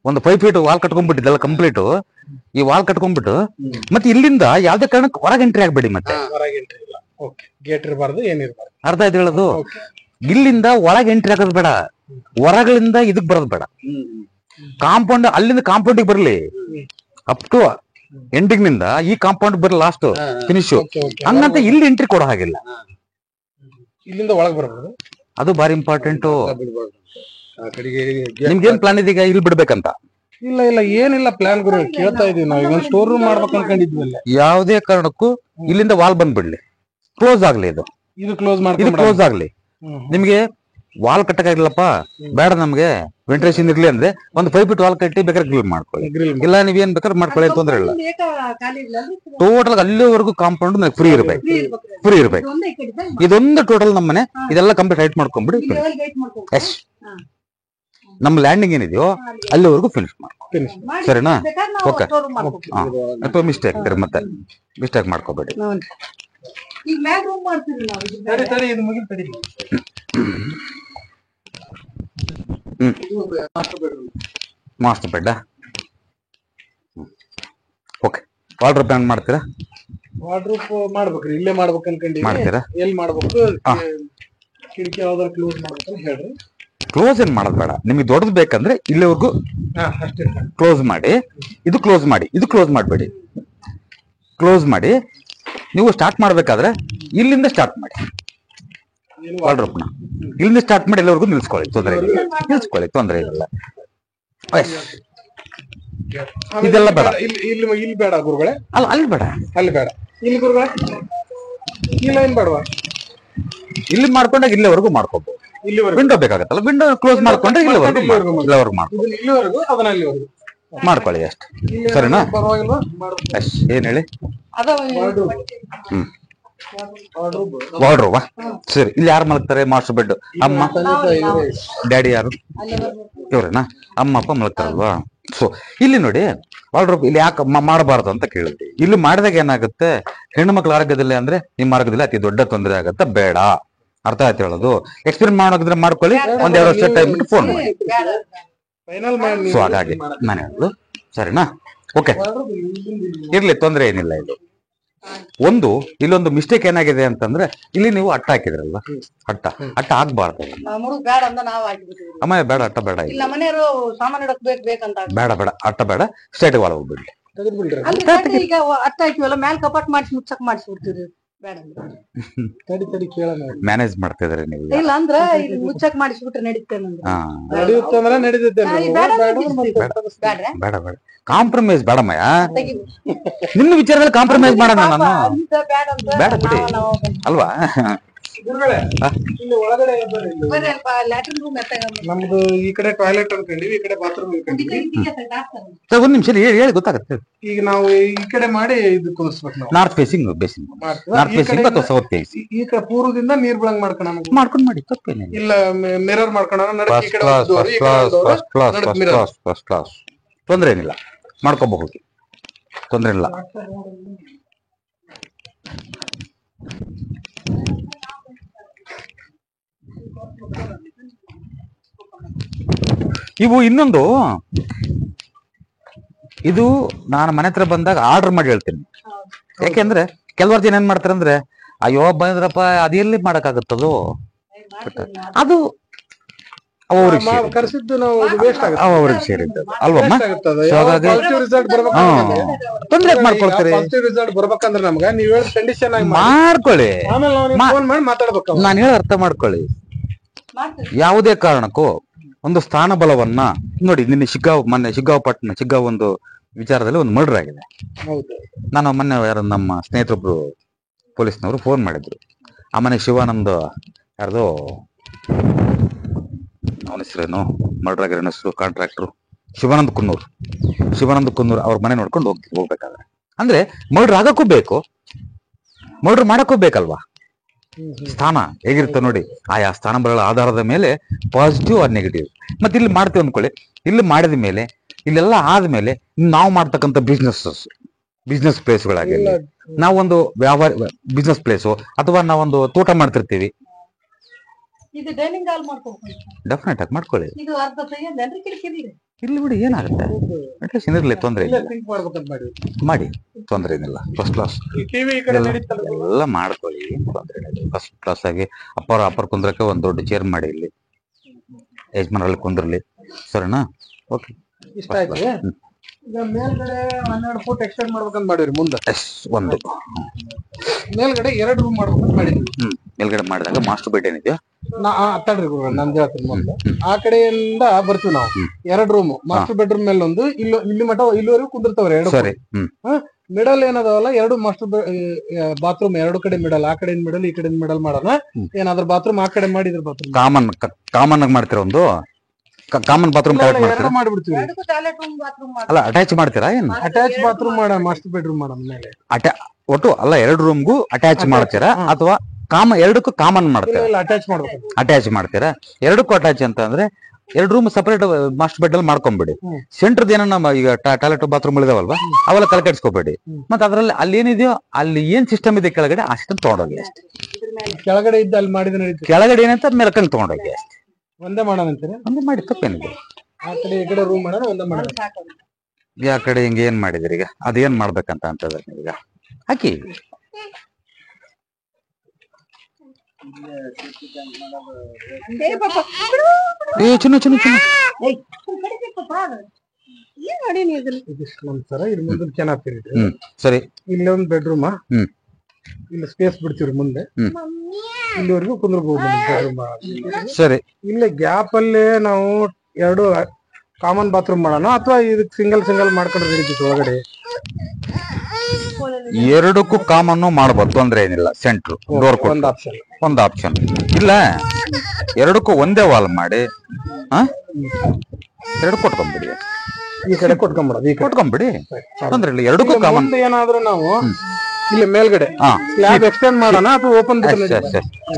ಒಂದು 5 ಫೀಟ್ ವಾಲ್ ಕಟ್ಕೊಂಡ್ಬಿಟ್ಟಿದ್ದೆಲ್ಲ ಕಂಪ್ಲೀಟ್, ಈ ವಾಲ್ ಕಟ್ಕೊಂಡ್ಬಿಟ್ಟು ಮತ್ತೆ ಇಲ್ಲಿಂದ ಯಾವ್ದೇ ಕಾರಣಕ್ಕೆ ಹೊರಗೆ ಎಂಟ್ರಿ ಆಗ್ಬೇಡಿ, ಮತ್ತೆ ಗೇಟ್ ಇರಬಾರ್ದು, ಏನಿರಬಾರ್ದು. ಅರ್ಥ ಆಯ್ತು ಹೇಳೋದು? ಇಲ್ಲಿಂದ ಒಳಗೆ ಎಂಟ್ರಿ ಆಗೋದು ಬೇಡ, ಹೊರಗಳಿಂದ ಇದಕ್ ಬರೋದು ಬೇಡ. ಕಾಂಪೌಂಡ್ ಅಲ್ಲಿಂದ ಕಾಂಪೌಂಡಿಗೆ ಬರ್ಲಿ, ಅಪ್ ಟು ಎಂಡಿಂಗ್ ನಿಂದ ಈ ಕಾಂಪೌಂಡ್ ಬರ್ಲಿ ಲಾಸ್ಟ್ ಫಿನಿಶ್, ಹಂಗಂತ ಇಲ್ಲಿ ಎಂಟ್ರಿ ಕೊಡೋ ಹಾಗಿಲ್ಲ, ಇಲ್ಲಿಂದ ಒಳಗೆ ಬರ್ಬೋದು. ಅದು ಬಾರಿ ಇಂಪಾರ್ಟೆಂಟ್. ನಿಮ್ಗೇನ್ ಪ್ಲಾನ್ ಇದೀಗ ಇಲ್ಲಿ ಬಿಡ್ಬೇಕಂತ? ಇಲ್ಲ ಇಲ್ಲ ಏನಿಲ್ಲ ಪ್ಲಾನ್ ಗುರು, ಕೇಳ್ತಾ ಇದೀವಿ ನಾವು. ಈಗ ಸ್ಟೋರ್ ರೂಮ್ ಮಾಡ್ಬೇಕು ಅನ್ಕೊಂಡಿದ್ವಲ್ಲ, ಯಾವುದೇ ಕಾರಣಕ್ಕೂ ಇಲ್ಲಿಂದ ವಾಲ್ ಬಂದ್ಬಿಡ್ಲಿ, ಕ್ಲೋಸ್ ಆಗ್ಲಿ, ಇದು ಕ್ಲೋಸ್ ಆಗ್ಲಿ. ನಿಮ್ಗೆ ವಾಲ್ ಕಟ್ಟಕ್ಕಾಗಿಲ್ಲಪ್ಪ, ಬೇಡ ನಮ್ಗೆ ವೆಂಟಿಲೇಷನ್ ಇರ್ಲಿ ಅಂದ್ರೆ ಒಂದು 5 ಫೀಟ್ ವಾಲ್ ಕಟ್ಟಿ ಬೇಕಾದ್ರೆ ಗ್ರಿಲ್ ಮಾಡ್ಕೊಳ್ಳಿ, ಇಲ್ಲ ನೀವೇನ್ ಬೇಕಾದ್ರೆ ಮಾಡ್ಕೊಳ್ಳಿ, ತೊಂದ್ರೆ ಇಲ್ಲ. ಟೋಟಲ್ ಅಲ್ಲಿವರೆಗೂ ಕಾಂಪೌಂಡ್ ಫ್ರೀ ಇರ್ಬೇಕು, ಇದೊಂದು ಟೋಟಲ್ ನಮ್ಮನೆ, ಇದೆಲ್ಲ ಕಂಪ್ಲೀಟ್ ಹೈಟ್ ಮಾಡ್ಕೊಂಡ್ಬಿಡಿ. ಎಸ್, ನಮ್ಮ ಲ್ಯಾಂಡಿಂಗ್ ಏನಿದೆಯೋ ಅಲ್ಲಿವರೆಗೂ ಫಿನಿಶ್ ಮಾಡ್ಕೊಳ್ಳಿ, ಸರಿನಾ? ಓಕೆ, ಅಥವಾ ಮಿಸ್ಟೇಕ್ ಮತ್ತೆ ಮಿಸ್ಟೇಕ್ ಮಾಡ್ಕೋಬೇಡಿ. Master bed okay. Wardrobe plan ಮಾಡ್ತೀರಾ? ವಾರ್ಡ್ರೋಬ್ ಮಾಡ್ಬೇಕ್ರಿ, ಇಲ್ಲೇ ಮಾಡ್ಬೇಕು ಅನ್ಕೊಂಡಿವಿ. ಮಾಡ್ತೀರಾ? ಎಲ್ಲಿ ಮಾಡ್ಬೇಕು? ಕಿಟಕಿ ಯಾವ್ದಾರ ಕ್ಲೋಸ್ ಮಾಡ್ಬೇಕಂತ ಹೇಳ್ರಿ. ಕ್ಲೋಸ್ ಏನ್ ಮಾಡೋದ್ ಬೇಡ, ನಿಮ್ಗೆ ದೊಡ್ಡದು ಬೇಕಂದ್ರೆ ಇಲ್ಲಿವರೆಗೂ ಕ್ಲೋಸ್ ಮಾಡಿ, ಇದು ಕ್ಲೋಸ್ ಮಾಡಿ, ಇದು ಕ್ಲೋಸ್ ಮಾಡಬೇಡಿ. ಕ್ಲೋಸ್ ಮಾಡಿ ನೀವು ಸ್ಟಾರ್ಟ್ ಮಾಡ್ಬೇಕಾದ್ರೆ ಇಲ್ಲಿಂದ ಸ್ಟಾರ್ಟ್ ಮಾಡಿ, ವಾರ್ಡ್ರೋಬ್ನ ಇಲ್ಲಿಂದ ಸ್ಟಾರ್ಟ್ ಮಾಡಿ ಎಲ್ಲವರೆಗೂ ನಿಲ್ಸ್ಕೊಳ್ಳಿ, ತೊಂದರೆ ಇಲ್ಲ, ನಿಲ್ಸ್ಕೊಳ್ಳಿ, ತೊಂದರೆ ಇಲ್ಲ. ಇದೆಲ್ಲ ಬೇಡ, ಇಲ್ಲಿ ಬೇಡ ಗುರುಗಳೇ, ಅಲ್ಲ ಅಲ್ಲಿ ಬೇಡ, ಅಲ್ಲಿ ಬೇಡ, ಇಲ್ಲಿ ಗುರುಗಳೇ, ಇಲ್ಲ ಏನ್ ಬೇಡವಾ? ಇಲ್ಲಿ ಮಾಡ್ಕೊಂಡಾಗ ಇಲ್ಲಿವರೆಗೂ ಮಾಡ್ಕೋಬಹುದು. ವಿಂಡೋ ಬೇಕಾಗತ್ತಲ್ಲ, ವಿಂಡೋ ಕ್ಲೋಸ್ ಮಾಡ್ಕೊಂಡ್ರೆ ಇಲ್ಲಿವರೆಗೂ ಮಾಡ್ಕೊಳ್ಳಿ ಅಷ್ಟೇ, ಸರಿನಾ? ಅಷ್ಟ್ ಏನ್ ಹೇಳಿ, ವಾರ್ಡ್ರೋಬಾ? ಸರಿ, ಇಲ್ಲಿ ಯಾರು ಮಲಗ್ತಾರೆ? ಮಾಸ್ಟರ್ ಬೆಡ್, ಅಮ್ಮ ಡ್ಯಾಡಿ ಯಾರು? ಇವ್ರೇನಾ? ಅಮ್ಮ ಅಪ್ಪ ಮಲಗ್ತಾರಲ್ವಾ? ಸೊ ಇಲ್ಲಿ ನೋಡಿ, ವಾರ್ಡ್ರೋಬ್ ಇಲ್ಲಿ ಯಾಕೆ ಮಾಡಬಾರ್ದು ಅಂತ ಕೇಳಿದ್ವಿ. ಇಲ್ಲಿ ಮಾಡಿದಾಗ ಏನಾಗುತ್ತೆ, ಹೆಣ್ಣು ಮಕ್ಳ ಆರೋಗ್ಯದಲ್ಲಿ ಅಂದ್ರೆ ನಿಮ್ಮ ಆರೋಗ್ಯದಲ್ಲಿ ಅತಿ ದೊಡ್ಡ ತೊಂದರೆ ಆಗತ್ತೆ, ಬೇಡ. ಅರ್ಥ ಆಯ್ತು ಹೇಳೋದು? ಎಕ್ಸ್ಪೀರಿಯನ್ಸ್ ಮಾಡೋದಿದ್ರೆ ಮಾಡ್ಕೊಳ್ಳಿ, 1-2 ವರ್ಷ ಟೈಮ್ ಬಿಟ್ಟು ಫೋನ್ ಮಾಡಿ. ಸೊ ಹಾಗಾಗಿ ನಾನು ಹೇಳೋದು, ಸರಿನಾ? ಓಕೆ, ಇರ್ಲಿ, ತೊಂದರೆ ಏನಿಲ್ಲ. ಇದು ಒಂದು ಇಲ್ಲೊಂದು ಮಿಸ್ಟೇಕ್ ಏನಾಗಿದೆ ಅಂತಂದ್ರೆ ಇಲ್ಲಿ ನೀವು ಅಟ್ಟ ಹಾಕಿದ್ರಲ್ಲ, ಅಟ್ಟ ಆಗ್ಬಾರ್ದು. ಬೇಡ ಅಂತ ನಾವ್ ಹಾಕಿಬಿಟ್ಟಿವಿ. ಅಮ್ಮ ಬೇಡ, ಅಟ್ಟ ಬೇಡ, ಇಲ್ಲ ಮನೆಯವರು ಸಾಮಾನು ಇಡಕ್ ಬೇಕಂತ ಬೇಡ ಅಟ್ಟ ಬೇಡ, ಸ್ಟ್ರೈಟ್ ವಾಲ್ ಹೋಗ್ಬಿಡ್ಲಿ. ಅಲ್ಲಿ ಈಗ ಅಟ್ಟ ಹಾಕಿವಲ್ಲ ಮ್ಯಾಲ್ ಕಪಾಟ್ ಮಾಡಿಸಿ ಮುಚ್ಚಕ್ ಮಾಡಿಸ್ಬಿಡ್ತೀವಿ. ಬೇಡ ತಡಿ ಕೇಳೋಣ. ಮ್ಯಾನೇಜ್ ಮಾಡ್ತಾ ಇದಾರೆ ನೀವು. ಇಲ್ಲ ಅಂದ್ರ ಇಲ್ಲಿ ಮುಚ್ಚಕ್ ಮಾಡಿಸ್ಬಿಟ್ರೆ ನಡೀತೇನೆ. ನಡೆಯುತ್ತೆ ಅಂದ್ರೆ ನಡೀತೈತೆ. ಬೇಡ ಕಾಂಪ್ರಮೈಸ್ ಬೇಡಮ್ಮಯ್ಯ. ನಿನ್ನ ವಿಚಾರದಲ್ಲಿ ಕಾಂಪ್ರಮೈಸ್ ಮಾಡೋಣ ನಾನು. ಬೇಡ ಬಿಡಿ ಅಲ್ವಾ. ಒಳಗಡೆ ನಮ್ದು ಈ ಕಡೆ ಟಾಯ್ಲೆಟ್ ಅನ್ಕೊಂಡಿವಿ, ಈ ಕಡೆ ಬಾತ್ರೂಮ್ ಅನ್ಕೊಂಡಿವಿ. ಒಂದ್ ನಿಮಿಷ ಹೇಳಿ ಗೊತ್ತಾಗತ್ತೆ. ಈಗ ನಾವು ಈ ಕಡೆ ಮಾಡಿ ಇದು ತೋರಿಸ್ಬೇಕು ನಾವು. ನಾರ್ತ್ ಫೇಸಿಂಗ್ ಬೇಸಿಂಗ್, ನಾರ್ತ್ ಫೇಸಿಂಗ್ ಅಥವಾ ಸೌತ್ ಫೇಸಿಂಗ್. ಈ ಕಡೆ ಪೂರ್ವದಿಂದ ನೀರ್ ಬಿಳಂಗ್ ಮಾಡ್ಕೊಂಡು ಮಾಡಿ ತಪ್ಪೇನಿಲ್ಲ. ಇಲ್ಲ ಮಿರರ್ ಮಾಡ್ಕೊಂಡ ಫಸ್ಟ್ ಕ್ಲಾಸ್, ತೊಂದ್ರೆ ಏನಿಲ್ಲ, ಮಾಡ್ಕೋಬಹುದು, ತೊಂದ್ರೆ ಇಲ್ಲ. ಇವು ಇನ್ನೊಂದು, ಇದು ನಾನು ಮನೆ ಹತ್ರ ಬಂದಾಗ ಆರ್ಡರ್ ಮಾಡಿ ಹೇಳ್ತೀನಿ. ಯಾಕೆಂದ್ರೆ ಕೆಲವರು ಜನ ಏನ್ ಮಾಡ್ತಾರೆ ಅಂದ್ರೆ, ಅಯ್ಯೋ ಬಂದ್ರಪ್ಪ ಅದೆಲ್ಲಿ ಮಾಡಕ್ಕಾಗತ್ತದು, ಅದು ಕರ್ಸಿದ್ದು ನಾವು ಅವ್ರಿಗೆ ಸೇರಿದ್ದು ಅಲ್ವಮ್ಮ. ತೊಂದ್ರೆ ಮಾಡ್ಕೊಳ್ತಾರೆ. ರಿಸಲ್ಟ್ ಬರ್ಬೇಕಂದ್ರೆ ನಮ್ಗ ನೀವ್ ಹೇಳ ಕಂಡೀಷನ್ ಆಗಿ ಮಾಡ್ಕೊಳ್ಳಿ, ಆಮೇಲೆ ಫೋನ್ ಮಾಡಿ ಮಾತಾಡ್ಬೇಕು. ನಾನು ಹೇಳ ಅರ್ಥ ಮಾಡ್ಕೊಳ್ಳಿ. ಯಾವುದೇ ಕಾರಣಕ್ಕೂ ಒಂದು ಸ್ಥಾನ ಬಲವನ್ನ ನೋಡಿ. ನಿನ್ನೆ ಶಿಗ್ಗಾಂವ್ ಒಂದು ವಿಚಾರದಲ್ಲಿ ಒಂದು ಮರ್ಡರ್ ಆಗಿದೆ. ನಾನು ಮೊನ್ನೆ ಯಾರು ನಮ್ಮ ಸ್ನೇಹಿತರೊಬ್ರು ಪೊಲೀಸ್ನವರು ಫೋನ್ ಮಾಡಿದ್ರು. ಆ ಮನೆ ಶಿವಾನಂದ್ ಯಾರ್ದೋ ಅವನ ಹೆಸರೇನು ಮರ್ಡರ್ ಆಗಿರೋ ಹೆಸರು, ಕಾಂಟ್ರಾಕ್ಟರ್ ಶಿವಾನಂದ್ ಕುನ್ನೂರ್ ಅವ್ರ ಮನೆ ನೋಡ್ಕೊಂಡು ಹೋಗ್ಬೇಕಾದ್ರೆ ಅಂದ್ರೆ ಮರ್ಡರ್ ಆಗಕ್ಕೂ ಬೇಕು, ಮರ್ಡರ್ ಮಾಡಕ್ಕೂ ಬೇಕಲ್ವಾ. ಸ್ಥಾನ ಹೇಗಿರುತ್ತೆ ನೋಡಿ, ಆಯಾ ಸ್ಥಾನಗಳ ಆಧಾರದ ಮೇಲೆ ಪಾಸಿಟಿವ್ ಆರ್ ನೆಗೆಟಿವ್. ಮತ್ತೆ ಇಲ್ಲಿ ಮಾಡ್ತೀವಿ ಅಂದ್ಕೊಳ್ಳಿ, ಇಲ್ಲಿ ಮಾಡಿದ ಮೇಲೆ ಇಲ್ಲೆಲ್ಲ ಆದ್ಮೇಲೆ ನಾವು ಮಾಡ್ತಕ್ಕಂಥ ಬಿಸ್ನೆಸ್ ಪ್ಲೇಸ್ಗಳಾಗಿರಲಿ, ನಾವೊಂದು ವ್ಯಾಪಾರ ಬಿಸ್ನೆಸ್ ಪ್ಲೇಸು ಅಥವಾ ನಾವೊಂದು ತೋಟ ಮಾಡ್ತಿರ್ತೀವಿ, ಡೆಫಿನೆಟ್ ಆಗಿ ಮಾಡ್ಕೊಳ್ಳಿ. ಇಲ್ಲಿ ಬಿಡಿ ಏನಾಗುತ್ತೆ, ಇರ್ಲಿ, ತೊಂದ್ರೆ ಇಲ್ಲ, ಮಾಡಿ, ತೊಂದ್ರೆ ಏನಿಲ್ಲ. ಫಸ್ಟ್ ಕ್ಲಾಸ್ ಎಲ್ಲ ಮಾಡ್ಕೊಳ್ಳಿ, ತೊಂದ್ರೆ ಇಲ್ಲ. ಫಸ್ಟ್ ಕ್ಲಾಸ್ ಆಗಿ ಅಪ್ಪರ್ ಕುಂದ್ರಕ್ಕೆ ಒಂದ್ ದೊಡ್ಡ ಚೇರ್ ಮಾಡಿ, ಇಲ್ಲಿ ಯಜಮಾನಲ್ಲಿ ಕುಂದ್ರಲಿ, ಸರಿನಾ? ಓಕೆ, ಇಷ್ಟ ಆಯ್ತು. ಈಗ ಮೇಲ್ಗಡೆ 12 ಫೂಟ್ ಎಕ್ಸ್ಟೆಂಡ್ ಮಾಡ್ಬೇಕಂತ ಮಾಡಿರಿ. ಮುಂದೆ ಒಂದು ಮೇಲ್ಗಡೆ 2 ರೂಮ್ ಮಾಡ್ಬೇಕಂತ ಮಾಡಿದ್ವಿ. ಮೇಲ್ಗಡೆ ಮಾಡಿದಾಗ ಮಾಸ್ಟರ್ ಬೆಡ್ ಏನಿದೆಯೋ ತಡ್ರಿ ನಂದು ಹೇಳ್ತೀನಿ. ಮುಂದೆ ಆ ಕಡೆಯಿಂದ ಬರ್ತೀವಿ ನಾವು. 2 ರೂಮ್, ಮಾಸ್ಟರ್ ಬೆಡ್ರೂಮ್ ಮೇಲೆ ಒಂದು, ಇಲ್ಲಿ ಮಠ ಇಲ್ಲಿವರೆಗೂ ಕುಂದಿರ್ತಾವ್ರಿ 2. ಸರಿ. ಮಿಡಲ್ ಏನದಾವಲ್ಲ 2 ಮಾಸ್ಟರ್ ಬಾತ್ರೂಮ್, 2 ಕಡೆ ಮಿಡಲ್, ಆ ಕಡೆ ಮಿಡಲ್, ಈ ಕಡೆ ಮಿಡಲ್ ಮಾಡೋಣ. ಏನಾದ್ರೂ ಬಾತ್ರೂಮ್ ಆ ಕಡೆ ಮಾಡಿದ್ರ ಬಾತ್ರೂಮ್ ಕಾಮನ್ ಆಗಿ ಮಾಡ್ತೀರ, ಒಂದು ಕಾಮನ್ ಬಾತ್ರೂಮ್ ಮಾಡ್ಬಿಡ್ತೀವಿ. ಅಲ್ಲ ಅಟ್ಯಾಚ್ ಮಾಡ್ತೀರಾ ಏನು? ಅಟ್ಯಾಚ್ ಬಾತ್ರೂಮ್ ಮಾಡ, ಮಾಸ್ಟರ್ ಬೆಡ್ರೂಮ್ ಮಾಡೋ ಮೇಲೆ ಒಟ್ಟು ಅಲ್ಲ 2 ರೂಮ್ಗೂ ಅಟ್ಯಾಚ್ ಮಾಡ್ತೀರಾ ಅಥವಾ ಎರಡಕ್ಕೂ ಕಾಮನ್ ಮಾಡ್ತೀರಾ? ಅಟ್ಯಾಚ್ ಮಾಡ್ತೀರಾ. 2ಕ್ಕೂ ಅಟ್ಯಾಚ್ ಅಂತ ಅಂದ್ರೆ 2 ರೂಮ್ ಸಪರೇಟ್ ಮಾಸ್ಟರ್ ಬೆಡ್ ಅಲ್ಲಿ ಮಾಡ್ಕೊಂಡ್ಬಿಡಿ. ಸೆಂಟ್ರದ್ ಏನೋ ನಮ್ಮ ಈಗ ಟಾಯ್ಲೆಟ್ ಬಾತ್ರೂಮ್ ಇದಾವಲ್ವಾ, ಅವೆಲ್ಲ ತಲೆ ಕೆಡ್ಸ್ಕೊಬೇಡಿ. ಮತ್ತೆ ಅದ್ರಲ್ಲಿ ಅಲ್ಲಿ ಏನಿದೆಯೋ ಅಲ್ಲಿ ಏನ್ ಸಿಸ್ಟಮ್ ಇದೆ ಕೆಳಗಡೆ ಆ ಸಿಸ್ಟಮ್ ತಗೊಂಡೋಗಿ ಅಷ್ಟೇ. ಕೆಳಗಡೆ ಇದ್ದ ಅಲ್ಲಿ ಮಾಡಿದ್ರೆ ಕೆಳಗಡೆ ಏನಂತ ಮೇಲ್ಕಂಗ್ ತಗೊಂಡೋಗಿ ಅಷ್ಟೇ. ಒಂದೇ ಮಾಡೋಣ ಅಂತೀರಾ? ಒಂದೇ ಮಾಡಿ, ತಪ್ಪೇನಿದೆ. ಆ ಕಡೆ ಈ ಕಡೆ ರೂಮ್ ಮಾಡೋಣ, ಒಂದೇ ಮಾಡೋಣ. ಆ ಕಡೆ ಹಿಂಗೆ ಏನ್ ಮಾಡಿದ್ರಿ ಈಗ, ಅದೇನ್ ಮಾಡ್ಬೇಕಂತ ಅಂತಂದ್ರೆ ನೀವೀಗ ಹಾಕಿ. ಚಿನ್ನ ಸರಿ. ಇಲ್ಲಿ ಒಂದು ಬೆಡ್ರೂಮ್, ಇಲ್ಲಿ ಸ್ಪೇಸ್ ಬಿಡ್ತೀವ್ರಿ ಮುಂದೆ, ಇಲ್ಲಿವರೆಗೂ ಕುಂದ್ರಬಹುದು. ಸರಿ. ಇಲ್ಲಿ ಗ್ಯಾಪ್ ಅಲ್ಲಿ ನಾವು 2 ಕಾಮನ್ ಬಾತ್ರೂಮ್ ಮಾಡೋಣ ಅಥವಾ ಇದಕ್ಕೆ ಸಿಂಗಲ್ ಮಾಡ್ಕೊಂಡ್ರೆ ನಡೀತಿತ್ತು ಒಳಗಡೆ? 2ಕ್ಕೂ ಕಾಮನ್ ಮಾಡಬಹುದು, ತೊಂದ್ರೆ ಏನಿಲ್ಲ. ಸೆಂಟ್ರ್ ಡೋರ್ ಒಂದು ಆಪ್ಷನ್ ಇಲ್ಲ. 2ಕ್ಕೂ ಒಂದೇ ವಾಲ್ ಮಾಡಿ 2 ಕೊಟ್ಕೊಂಡ್ಬಿಡಿ. ಈ ಕಡೆ ಕೊಟ್ಕೊಂಡ್ಬಿಡಿ, ತೊಂದ್ರೆ ಇಲ್ಲ. 2ಕ್ಕೂ ಕಾಮನ್. ಏನಾದ್ರೂ ನಾವು ಇಲ್ಲಿ ಮೇಲ್ಗಡೆ ಸ್ಲ್ಯಾಬ್ ಎಕ್ಸ್ಟೆಂಡ್ ಮಾಡೋಣ ಅಥವಾ ಓಪನ್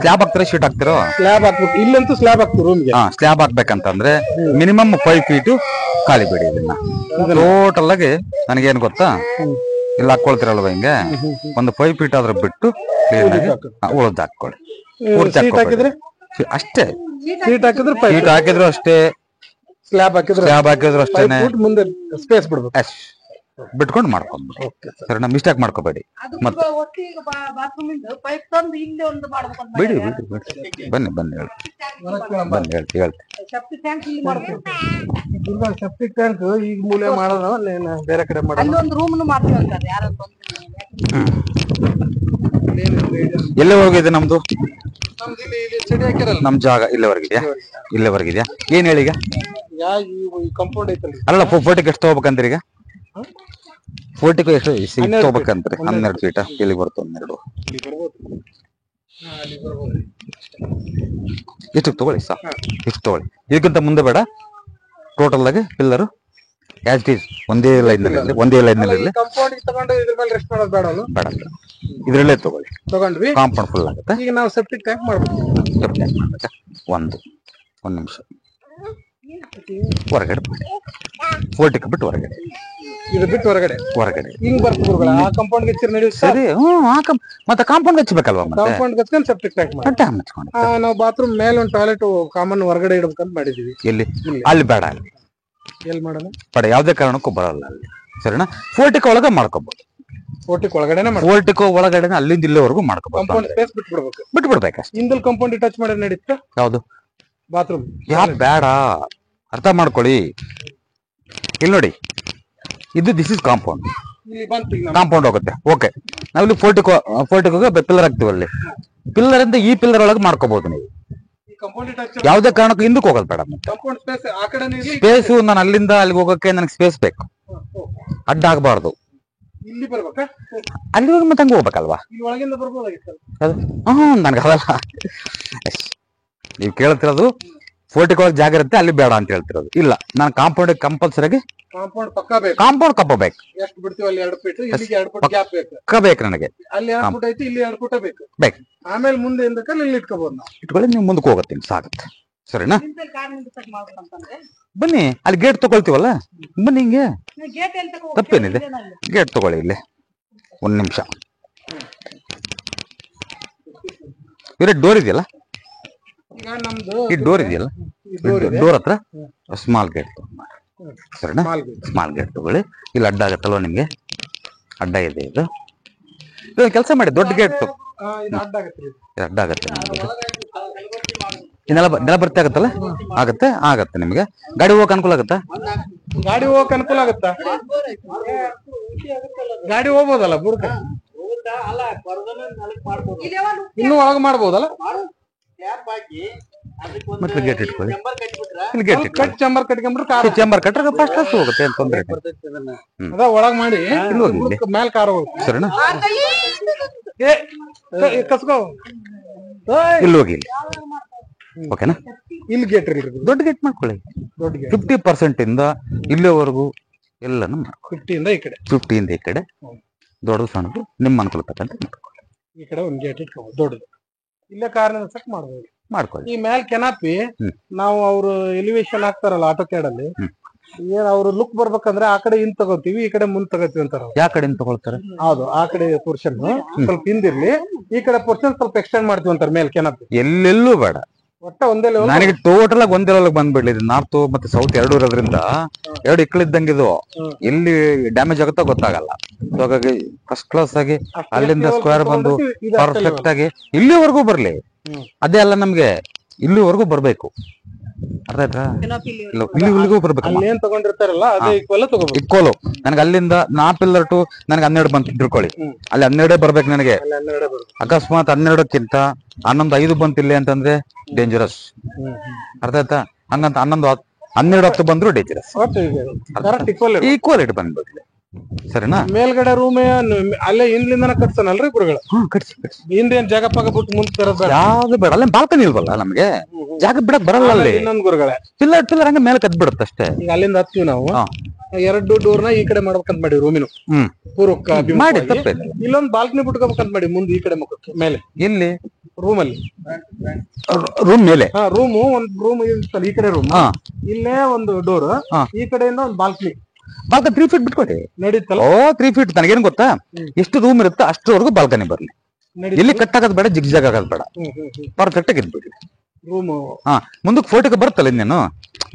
ಸ್ಲ್ಯಾಬ್ ಹಾಕ್ತೀರಾ, ಶೀಟ್ ಹಾಕ್ತಿರೋ? ಸ್ಲ್ಯಾಬ್ ಹಾಕ್ಬೇಕು. ಇಲ್ಲಂತೂ ಸ್ಲ್ಯಾಬ್ ಹಾಕ್ತೀವಿ ರೂಮ್ಗೆ. ಸ್ಲ್ಯಾಬ್ ಹಾಕ್ಬೇಕಂತಂದ್ರೆ ಮಿನಿಮಮ್ 5 ಫೀಟ್ ಖಾಲಿ ಬಿಡಿ. ಇದನ್ನ ಟೋಟಲ್ ಆಗಿ ನನಗೇನ್ ಗೊತ್ತಾ, ಇಲ್ಲಿ ಹಾಕೊಳ್ತಿರಲ್ವ ಹಿಂಗೆ ಒಂದು 5 ಫೀಟ್ ಆದ್ರೂ ಬಿಟ್ಟು ಕ್ಲೀನ್ ಆಗಿ ಉಳ್ದು ಹಾಕೊಳ್ಳಿ. ಅಷ್ಟೇ. ಸೀಟ್ ಹಾಕಿದ್ರು ಅಷ್ಟೇ, ಸ್ಲ್ಯಾಬ್ ಹಾಕಿದ್ರು ಅಷ್ಟೇ. ಮುಂದೆ ಸ್ಪೇಸ್ ಬಿಡ್ಬೇಕು. ಬಿಟ್ಕೊಂಡು ಮಾಡ್ಕೊಂಡ್ಬಿಡಿ. ಸರಿನಾ? ಮಿಸ್ಟೇಕ್ ಮಾಡ್ಕೋಬೇಡಿ. ಮತ್ತೆ ಒಟ್ಟಿಗೆ ಬಾತ್ರೂಮ್ ಇಂದ ಪೈಪ್ ತಂದು ಇಲ್ಲೇ ಒಂದು ಮಾಡ್ಬೇಕಂತ ಬಿಡಿ ಬಿಡಿ ಬಿಡಿ. ಬನ್ನಿ ಬನ್ನಿ ಹೇಳ್ತಿ ಸೆಪ್ಟಿಕ್ ಟ್ಯಾಂಕ್ ಇಲ್ಲಿ ಮಾಡ್ಬೇಕು. ಸೆಪ್ಟಿಕ್ ಟ್ಯಾಂಕ್ ಈಗ ಮೂಲೆ ಮಾಡೋದು ಬೇರೆ ಕಡೆ ಮಾಡೋದು. ಅಲ್ಲಿ ಒಂದು ರೂಮ್ನು ಮಾಡ್ತೀವಿ ಅಂತಾರೆ ಯಾರು ಎಲ್ಲೇ ಹೋಗಿದೆ ನಮ್ದು? ನಮ್ದು ಇಲ್ಲಿ ಚಡಿ ಹಾಕಿರಲ್ಲ, ನಮ್ ಜಾಗ ಇಲ್ಲಿವರೆಗಿದ್ಯಾ? ಇಲ್ಲಿವರೆಗಿದ್ಯಾ? ಏನ್ ಹೇಳಿ ಈಗ? ಈ ಕಾಂಪೌಂಡ್ ಐತಲ್ರಿ, ಅಲ್ಲ ಫೋರ್ಟಿಗೆ ಎಷ್ಟು ತಗೋಬೇಕಂತೀರಿ ಈಗ? ಫೋರ್ಟಿಗೂ ಎಷ್ಟು ತಗೋಬೇಕಂತೀರಿ? 12 ಫೀಟ್ ಇಲ್ಲಿ ಬರುತ್ತೆ 12. ಇಷ್ಟಕ್ಕೆ ತಗೊಳ್ಳಿ ಸಾ, ಇಷ್ಟು ತಗೊಳ್ಳಿ. ಇದಕ್ಕಿಂತ ಮುಂದೆ ಬೇಡ. ಟೋಟಲ್ ಆಗಿ ಪಿಲ್ಲರ್ ಆಸ್ ಇಟ್ ಈಸ್ ಒಂದೇ ಲೈನ್ ನಲ್ಲಿ, ಒಂದೇ ಲೈನ್ ನಲ್ಲಿ ಕಾಂಪೌಂಡ್ ತಗೊಂಡು ಇದ್ರ ಮೇಲೆ ರೆಸ್ಟ್ ಮಾಡೋದು ಬೇಡ ಅಲ್ಲ? ಬೇಡ, ಇದ್ರಲ್ಲೇ ತಗೊಳ್ಳಿ. ತಗೊಂಡ್ವಿ, ಕಾಂಪೌಂಡ್ ಫುಲ್ ಆಗುತ್ತೆ. ಈಗ ನಾವು ಸೆಪ್ಟಿಕ್ ಟ್ಯಾಂಕ್ ಮಾಡ್ಬೇಕು. ಒಂದು ನಿಮಿಷ ಹೊರಗಡೆ ಫೋರ್ಟಿಗೆ ಬಿಟ್ಟು ಹೊರಗಡೆ, ಇದು ಬಿಟ್ಟು ಹೊರಗಡೆ ಹಿಂಗ್ ಬರ್ತದೆ ಆ ಕಾಂಪೌಂಡ್ ಗಚ್ಚಿ ನಡೆಯುತ್ತೆ. ಸರಿ. ಮತ್ತೆ ಕಾಂಪೌಂಡ್ ಹಚ್ಚಬೇಕಲ್ವಾ? ಮತ್ತೆ ಕಾಂಪೌಂಡ್ ಗಚ್ಕೊಂಡು ಸೆಪ್ಟಿಕ್ ಟ್ಯಾಂಕ್ ಮಾಡಿ ನಾವು ಬಾತ್ರೂಮ್ ಮೇಲೆ ಒಂದು ಟಾಯ್ಲೆಟ್ ಕಾಮನ್ ಹೊರಗಡೆ ಇಡ್ಬೇಕಂತ ಮಾಡಿದೀವಿ. ಎಲ್ಲಿ? ಅಲ್ಲಿ ಬೇಡ, ಅಲ್ಲಿ ಎಲ್ಲಿ ಮಾಡೋಣ ಬೇಡ, ಯಾವ್ದೇ ಕಾರಣಕ್ಕೂ ಬರಲ್ಲ ಅಲ್ಲಿ. ಸರಿನಾ? ಫೋರ್ಟಿಕ್ ಒಳಗೆ ಮಾಡ್ಕೋಬಹುದು. ಫೋರ್ಟಿಕ್ ಒಳಗಡೆ ಫೋರ್ಟಿಕ್ ಒಳಗಡೆ ಅಲ್ಲಿಂದ ಇಲ್ಲಿವರೆಗೂ ಮಾಡ್ಕೋಬಹುದು. ಕಾಂಪೌಂಡ್ ಸ್ಪೇಸ್ ಬಿಟ್ಬಿಡ್ಬೇಕು. ಬಿಟ್ಬಿಡ್ಬೇಕಷ್ಟೇ. ಹಿಂದಲ್ ಕಾಂಪೌಂಡ್ ಟಚ್ ಮಾಡಿ ನಡೀತಾ? ಯಾವ್ದು? ಬಾತ್ರೂಮ್ ಬೇಡ, ಅರ್ಥ ಮಾಡ್ಕೊಳ್ಳಿ. ಇಲ್ಲಿ ನೋಡಿ, ಇದು ದಿಸ್ ಇಸ್ ಕಾಂಪೌಂಡ್. ಕಾಂಪೌಂಡ್ ಹೋಗುತ್ತೆ. ಓಕೆ, ನಾವಿಲ್ಲಿ ಫೋರ್ಟಿಕ್ ಪಿಲ್ಲರ್ ಹಾಕ್ತಿವಿ. ಅಲ್ಲಿ ಪಿಲ್ಲರ್ ಇಂದ ಈ ಪಿಲ್ಲರ್ ಒಳಗೆ ಮಾಡ್ಕೋಬಹುದು ನೀವು. ಯಾವ್ದೇ ಕಾರಣಕ್ಕೂ ಹಿಂದಕ್ಕೆ ಹೋಗೋದು ಬೇಡ. ಸ್ಪೇಸ್ ನಾನು ಅಲ್ಲಿಂದ ಅಲ್ಲಿಗೆ ಹೋಗಕ್ಕೆ ನನಗೆ ಸ್ಪೇಸ್ ಬೇಕು, ಅಡ್ಡ ಆಗಬಾರ್ದು. ಅಲ್ಲಿ ಮತ್ತೆ ಹಂಗ ಹೋಗ್ಬೇಕಲ್ವಾ? ನನ್ಗೆ ಅದಲ್ಲ. ನೀವು ಕೇಳ್ತಿರೋದು ಫೋರ್ಟಿಕ್ ಒಳಗೆ ಜಾಗ ಇರುತ್ತೆ, ಅಲ್ಲಿ ಬೇಡ ಅಂತ ಹೇಳ್ತಿರೋದು. ಇಲ್ಲ, ನಾನು ಕಾಂಪೌಂಡ್ ಕಂಪಲ್ಸರಿ ಕಾಂಪೌಂಡ್ ಕಪ್ಪಬೇಕು. ಎಷ್ಟು ಬಿಡ್ತೀವಿ ಅಲ್ಲಿ 2 ಫೀಟ್, ಇಲ್ಲಿಗೆ 2 ಫೀಟ್ ಗ್ಯಾಪ್ ಬೇಕು. ಬೇಕು ನನಗೆ. ಅಲ್ಲಿ 2 ಫೀಟ್ ಐತಿ, ಇಲ್ಲಿ 2 ಫೀಟ್ ಬೇಕು. ಆಮೇಲೆ ಮುಂದೆ ಇಲ್ಲಿ ಇಟ್ಕೋಬಹುದು ನಾವು. ಇಟ್ಕೊಳ್ಳಿ, ನೀವು ಮುಂದಕ್ಕೆ ಹೋಗುತ್ತೆ, ಸಾಗುತ್ತೆ. ಸರಿನಾ? ಬನ್ನಿ, ಅಲ್ಲಿ ಗೇಟ್ ತಗೊಳ್ತೀವಲ್ಲ, ಬನ್ನಿ ಹಿಂಗೆ. ತಪ್ಪೇನಿದೆ? ಗೇಟ್ ತಗೊಳ್ಳಿ. ಇಲ್ಲಿ 1 ನಿಮಿಷ. ಇರೋ ಡೋರ್ ಇದೆಯಲ್ಲ, ಈ ಡೋರ್ ಇದೆಯಲ್ಲ, ಡೋರ್ ಹತ್ರ ಸ್ಮಾಲ್ ಗೇಟ್ ಸರಿನಾ? ಸ್ಮಾಲ್ ಗೇಟ್ ತಗೊಳ್ಳಿ. ಇಲ್ಲಿ ಅಡ್ಡ ಆಗತ್ತಲ್ವ ನಿಮ್ಗೆ? ಅಡ್ಡ ಇದೆ. ಇದು ಕೆಲಸ ಮಾಡಿ, ದೊಡ್ಡ ಗೇಟ್ ಅಡ್ಡ ಆಗತ್ತೆ ನಿಮ್ಗೆ. ನೆಲ ಬರ್ತಿ ಆಗತ್ತಲ್ಲ? ಆಗತ್ತೆ ನಿಮ್ಗೆ. ಗಾಡಿ ಹೋಗಕ್ ಅನುಕೂಲ ಆಗತ್ತಾ? ಗಾಡಿ ಹೋಗ್ಬೋದಲ್ಲ ಬುರ್ಕ? ಇನ್ನೂ ಒಳಗೆ ಮಾಡ್ಬೋದಲ್ಲ? ಮತ್ತೆ ಗೇಟ್ ಇಟ್ಕೊಳ್ಳಿ. ಇಲ್ಲಿ ಗೇಟ್ ಇಟ್ಕೊಳ್ಳಿ. ಚಂಬರ್ ಕಟ್ಕೊಂಡ್ರೆ ಚೇಂಬರ್ ಕಟ್ರೆ ಫಸ್ಟ್ ಕ್ಲಾಸ್ ಹೋಗುತ್ತೆ, ಅಂತ ತೊಂದ್ರೆ ಅದ ಒಳಗ್ ಮಾಡಿ ಮೇಲ್ ಕಾರ್ ಹೋಗುತ್ತೆ. ಸರಿನಾ? ಕಸ್ಕೋ ಇಲ್ಲಿ ಹೋಗಿ. ಓಕೆನಾ? ಇಲ್ಲಿ ಗೇಟ್ ದೊಡ್ಡ ಗೇಟ್ ಮಾಡ್ಕೊಳ್ಳಿ. 50% ಇಂದ ಇಲ್ಲಿವರೆಗೂ ಎಲ್ಲಾನು 50 ಇಂದ ಈ ಕಡೆ, 50 ಇಂದ ಈ ಕಡೆ, ದೊಡ್ಡದು ಸಣ್ಣದು ನಿಮ್ಮ ಅನುಕೂಲ ತಕ್ಕಂತೆ ಮಾಡ್ಕೊಳ್ಳಿ. ಈ ಕಡೆ ಒಂದು ಗೇಟ್ ಇಟ್ಕೋಬಹುದು, ದೊಡ್ಡದು. ಇಲ್ಲೇ ಕಾರ್ನ ಸಕ್ ಮಾಡ್ಕೊಳ್ಳಿ. ಈ ಮ್ಯಾಲ್ ಕೆನಾಪಿ ನಾವು ಅವ್ರು ಎಲಿವೇಶನ್ ಹಾಕ್ತಾರಲ್ಲ ಆಟೋ ಕ್ಯಾಡ್ ಅಲ್ಲಿ, ಏನ್ ಅವ್ರು ಲುಕ್ ಬರ್ಬೇಕಂದ್ರೆ ಆ ಕಡೆ ಹಿಂದ್ ತಗೋತೀವಿ, ಈ ಕಡೆ ಮುಂದ್ ತಗೋತೀವಿ ಅಂತಾರ. ಯಾವ ಕಡೆ ತಗೊಳ್ತಾರೆ? ಹೌದು, ಆ ಕಡೆ ಪೋರ್ಷನ್ ಸ್ವಲ್ಪ ಹಿಂದಿರ್ಲಿ, ಈ ಕಡೆ ಪೋರ್ಷನ್ ಸ್ವಲ್ಪ ಎಕ್ಸ್ಟೆಂಡ್ ಮಾಡ್ತೀವಿ ಅಂತಾರೆ ಮೇಲ್ ಕೆನಾಪಿ. ಎಲ್ಲೆಲ್ಲೂ ಬೇಡ, ಒಟ್ಟ ಒಂದೇ ಲೆವೆಲ್. ನನಗೆ ಟೋಟಲ್ ಆಗಿ ಒಂದೇ ಲೆವೆಲ್ ಬಂದ್ಬಿಡ್ಲಿ. ನಾರ್ತ್ ಮತ್ತೆ ಸೌತ್ ಎರಡು ಇರೋದ್ರಿಂದ ಎರಡು ಇಕ್ಕಳಿದ್ದಂಗಿದು, ಎಲ್ಲಿ ಡ್ಯಾಮೇಜ್ ಆಗುತ್ತೋ ಗೊತ್ತಾಗಲ್ಲ. ಹಾಗಾಗಿ ಫಸ್ಟ್ ಕ್ಲಾಸ್ ಆಗಿ ಅಲ್ಲಿಂದ ಸ್ಕ್ವೇರ್ ಬಂದು ಪರ್ಫೆಕ್ಟ್ ಆಗಿ ಇಲ್ಲಿವರೆಗೂ ಬರ್ಲಿ. ಅದೇ ಅಲ್ಲ, ನಮ್ಗೆ ಇಲ್ಲಿವರೆಗೂ ಬರ್ಬೇಕು. ಅರ್ಥ ಆಯ್ತಾ? ಇಲ್ಲಿವರೆಗೂ ಬರ್ಬೇಕು. ಏನ್ ತಗೊಂಡಿರ್ತಾರಲ್ಲ ಅದೇ ಇಕ್ವಲು. ನನಗೆ ಅಲ್ಲಿಂದ ಪಿಲ್ಲರ್ ಟು ನನಗೆ 12 ಬಂತು ತಿಳ್ಕೊಳ್ಳಿ, ಅಲ್ಲಿ 12 ಬರ್ಬೇಕು ನನಗೆ. ಅಕಸ್ಮಾತ್ 12ಕ್ಕಿಂತ 11:05 ಬಂತಿಲ್ಲ ಅಂತಂದ್ರೆ ಡೇಂಜರಸ್. ಅರ್ಥ ಆಯ್ತಾ? ಹಂಗಂತ 11:10 ಬಂದ್ರು ಡೇಂಜರಸ್. ಈಕ್ವಾಲಿಟಿ ಬಂದ್ಬಿಡ್ಲಿ. ಸರಿನಾ? ಮೇಲ್ಗಡೆ ರೂಮ್ ಅಲ್ಲೇ ಹಿಂದ್ಲಿಂದ ಕಟ್ಸನಲ್ರಿ ಗುರುಗಳು? ಕಟ್ಸಿ ಹಿಂದೇನ್ ಜಾಗ ಪಾಗ ಬಿಟ್ಟು ಮುಂದೆ ಯಾವ್ದು ಬೇಡ. ಅಲ್ಲೇ ಬಾಲ್ಕನಿ ಇಲ್ವಲ್ಲ ನಮ್ಗೆ, ಜಾಗ ಬಿಡಕ್ ಬರಲ್ಲ. ಅಲ್ಲಿ ಇನ್ನೊಂದ್ ಗುರುಗಳೇ ಪಿಲ್ಲರ್ ಹಂಗ ಮೇಲೆ ಕದ್ ಬಿಡುತ್ತೆ ಅಷ್ಟೇ. ಈಗ ಅಲ್ಲಿಂದ ಹತ್ತೀವಿ ನಾವು, 2 ಡೋರ್ನ ಈ ಕಡೆ ಮಾಡ್ಬೇಕಂತ ಮಾಡಿ ರೂಮಿನ ಪೂರ್ವಕ ಮಾಡಿ ತಪ್ಪೇ. ಇಲ್ಲೊಂದ್ ಬಾಲ್ಕನಿ ಬಿಟ್ಕೋಬೇಕಂತ ಮಾಡಿ ಮುಂದೆ ಈ ಕಡೆ ಮುಖಕ್ಕೆ ಮೇಲೆ. ಇಲ್ಲಿ ರೂಮಲ್ಲಿ ರೂಮ್ ಮೇಲೆ ರೂಮು ಒಂದ್ ರೂಮ್ ಈ ಕಡೆ ರೂಮ್, ಇಲ್ಲೇ ಒಂದು ಡೋರ್, ಈ ಕಡೆಯಿಂದ ಒಂದು ಬಾಲ್ಕನಿ. 3 ಫೀಟ್ ಬಿಟ್ಕೊಡಿ ನಡೀತಲ್ಲ? 3 ಫೀಟ್. ನನಗೇನ್ ಗೊತ್ತಾ, ಎಷ್ಟು ರೂಮ್ ಇರುತ್ತೆ ಅಷ್ಟರವರೆಗೂ ಬಾಲ್ಕನಿ ಬರ್ಲಿ. ಇಲ್ಲಿ ಕಟ್ ಆಗೋದ್ ಬೇಡ, ಜಿಗ್ ಜಾಗ್ ಆಗೋದ್ ಬೇಡ, ಪರ್ಫೆಕ್ಟ್ ಆಗಿ ಇದ್ಬಿಡ್ಲಿ. ರೂಮ್ ಹಾ ಮುಂದಕ್ಕೆ ಫೋಟೋಗೆ ಬರುತ್ತಲ್ಲ ಇನ್ನೇನು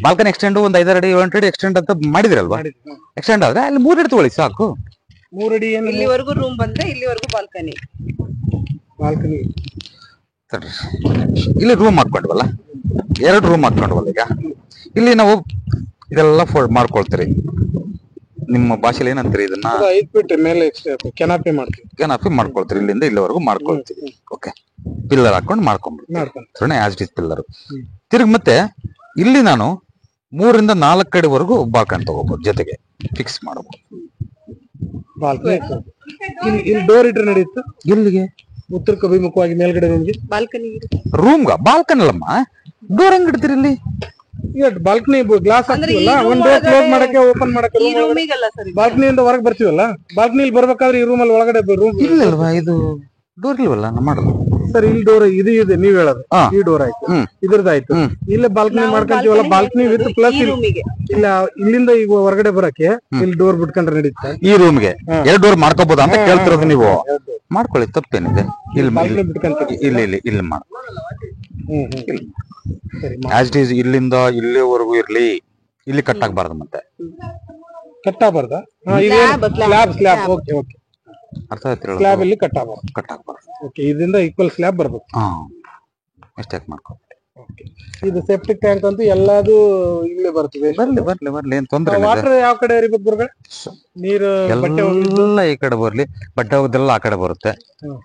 ಬಾಲ್ಕನಿ ಎಕ್ಸ್ಟೆಂಡ್ ಒಂದ್ 5 ಅಡಿ 7 ಅಡಿ ಎಕ್ಸ್ಟೆಂಡ್ ಅಂತ ಮಾಡಿದ್ರಲ್ವಾ ಎಕ್ಸ್ಟೆಂಡ್ ಆದ್ರೆ ಅಲ್ಲಿ 3 ಅಡಿ ತಗೊಳ್ಳಿ ಸಾಕು. 3 ಅಡಿ ಏನು ಇಲ್ಲಿವರೆಗೂ ರೂಮ್ ಬಂದ್ರೆ ಇಲ್ಲಿವರೆಗೂ ಬಾಲ್ಕನಿ. ಬಾಲ್ಕನಿ ಇಲ್ಲಿ ರೂಮ್ ಹಾಕೊಂಡ್ವಲ್ಲ 2 ರೂಮ್ ಹಾಕೊಂಡ್ವಲ್ಲ ಈಗ ಇಲ್ಲಿ ನಾವು ಇದೆಲ್ಲ ಮಾಡ್ಕೊಳ್ತೀರಿ ನಿಮ್ಮ ಭಾಷೆಲಿ ಏನಂತೀರಿ ಇದನ್ನ 5 ಫೀಟ್ ಮೇಲೆ ಕೆನಾಪಿ ಮಾಡ್ತೀವಿ. ಕೆನಾಪಿ ಮಾಡ್ಕೊಳ್ತೀರಿ ಇಲ್ಲಿಂದ ಇಲ್ಲಿವರೆಗೂ ಮಾಡ್ಕೊಳ್ತೀವಿ. ಓಕೆ ಪಿಲ್ಲರ್ ಹಾಕೊಂಡು ಮಾಡ್ಕೊಂಡ್ಬಿಡ್ತೀನಿ ಆಸ್ ಇಟ್ ಇಸ್ ಪಿಲ್ಲರ್. ತಿರ್ಗಿ ಮತ್ತೆ ಇಲ್ಲಿ ನಾನು 3 ಇಂದ 4 ಅಡಿವರೆಗೂ ಬಾಲ್ಕನಿ ತಗೋಬಹುದು ಜೊತೆಗೆ ಫಿಕ್ಸ್ ಮಾಡಬಹುದು. ಬಾಲ್ಕನಿ ಇಲ್ಲಿ ಡೋರ್ ಇಟ್ರೆ ನಡೆಯುತ್ತೆ. ಎಲ್ಲಿಗೆ ಉತ್ತರಕ್ಕೆ ಅಭಿಮುಖವಾಗಿ ಮೇಲ್ಗಡೆ ರೂಮ್ಗೆ ಬಾಲ್ಕನಿ ರೂಮ್ಗ ಬಾಲ್ಕನಿ ಅಲ್ಲಮ್ಮ ಡೋರ್ ಹೆಂಗ್ ಇಡ್ತೀರಿ ಇಲ್ಲಿ? ಈಗ ಬಾಲ್ಕನಿ ಗ್ಲಾಸ್ ಹಾಕ್ತೀವಲ್ಲ ಒಂದ್ ಡೋರ್ ಕ್ಲೋಸ್ ಮಾಡಕ್ಕೆ ಓಪನ್ ಮಾಡಕ್ಕೆ ಈ ರೂಮಿಗಲ್ಲ ಸರ್. ಬಾಲ್ಕನಿಯಿಂದ ಹೊರಗೆ ಬರ್ತೀವಲ್ಲ ಬಾಲ್ಕನಿಲಿ ಬರ್ಬೇಕಾದ್ರೆ ಈ ರೂಮಲ್ಲಿ ಒಳಗಡೆ ರೂಮ್ ಇಲ್ಲಲ್ವಾ ಇದು ಡೋರ್ ಇಲ್ವಲ್ಲ ನಾ ಮಾಡೋದು ಸರ್. ಇಲ್ಲಿ ಡೋರ್ ಇದು ಇದೆ ನೀವ್ ಹೇಳೋದು ಈ ಡೋರ್ ಆಯ್ತು ಇದ್ರದ್ದಾಯ್ತು. ಇಲ್ಲೇ ಬಾಲ್ಕನಿ ಮಾಡ್ಕೊಂತೀವಲ್ಲ ಬಾಲ್ಕನಿ ವಿತ್ ಪ್ಲಸ್ ಇಲ್ಲ ಇಲ್ಲಿಂದ ಈಗ ಹೊರಗಡೆ ಬರಕ್ಕೆ ಇಲ್ಲಿ ಡೋರ್ ಬಿಟ್ಕೊಂಡ್ರೆ ನಡೀತಾ ಈ ರೂಮ್ಗೆ 2 ಡೋರ್ ಮಾಡ್ಕೋಬಹುದು ಅಂತ ಕೇಳ್ತಿರೋದು ನೀವು. ಮಾಡ್ಕೊಳ್ಳಿ ತಪ್ಪೇನಿದೆ. ಇಲ್ಲಿ ಇಲ್ಲಿ ಇಲ್ಲಿ ಇಲ್ಲಿ ಮಾಡ ಆಸ್ ಇಟ್ ಈಸ್ ಇಲ್ಲಿಂದ ಇಲ್ಲಿವರೆಗೂ ಇರ್ಲಿ. ಇಲ್ಲಿ ಕಟ್ ಆಗ್ಬಾರ್ದು ಮತ್ತೆ ಕಟ್ ಆಗ್ಬಾರ್ದ ಸ್ಲ್ಯಾಬ್ ಸ್ಲ್ಯಾಬ್ ಓಕೆ ಓಕೆ ಅರ್ಥ ಆಯ್ತಿರಲ್ಲ ಸ್ಲ್ಯಾಬ್ ಇಲ್ಲಿ ಕಟ್ ಆಗ್ಬಾರ್ದು ಕಟ್ ಆಗ್ಬಾರ್ದು. ಓಕೆ ಇದರಿಂದ ಈಕ್ವಲ್ ಸ್ಲ್ಯಾಬ್ ಬರ್ಬೇಕು. ಹಾ ಮಿಸ್ಟೇಕ್ ಮಾಡ್ಕೋಬೇಡಿ. ಇದು ಸೆಪ್ಟಿಕ್ ಟ್ಯಾಂಕ್ ಅಂತೂ ಎಲ್ಲಾದು ಇಲ್ಲೇ ಬರ್ತದೆ. ಬರ್ಲಿ ಬರ್ಲಿ ಬರ್ಲಿ ಏನ್ ತೊಂದ್ರೆ ಇಲ್ಲ. ವಾಟರ್ ಯಾವ ಕಡೆ ಹರಿಬೇಕು ಗುರುಗಳೇ? ನೀರು ಬಟ್ಟೆ ಎಲ್ಲ ಈ ಕಡೆ ಬರ್ಲಿ ಬಟ್ಟೆ ಹೋಗೋದೆಲ್ಲ ಆ ಕಡೆ ಬರುತ್ತೆ.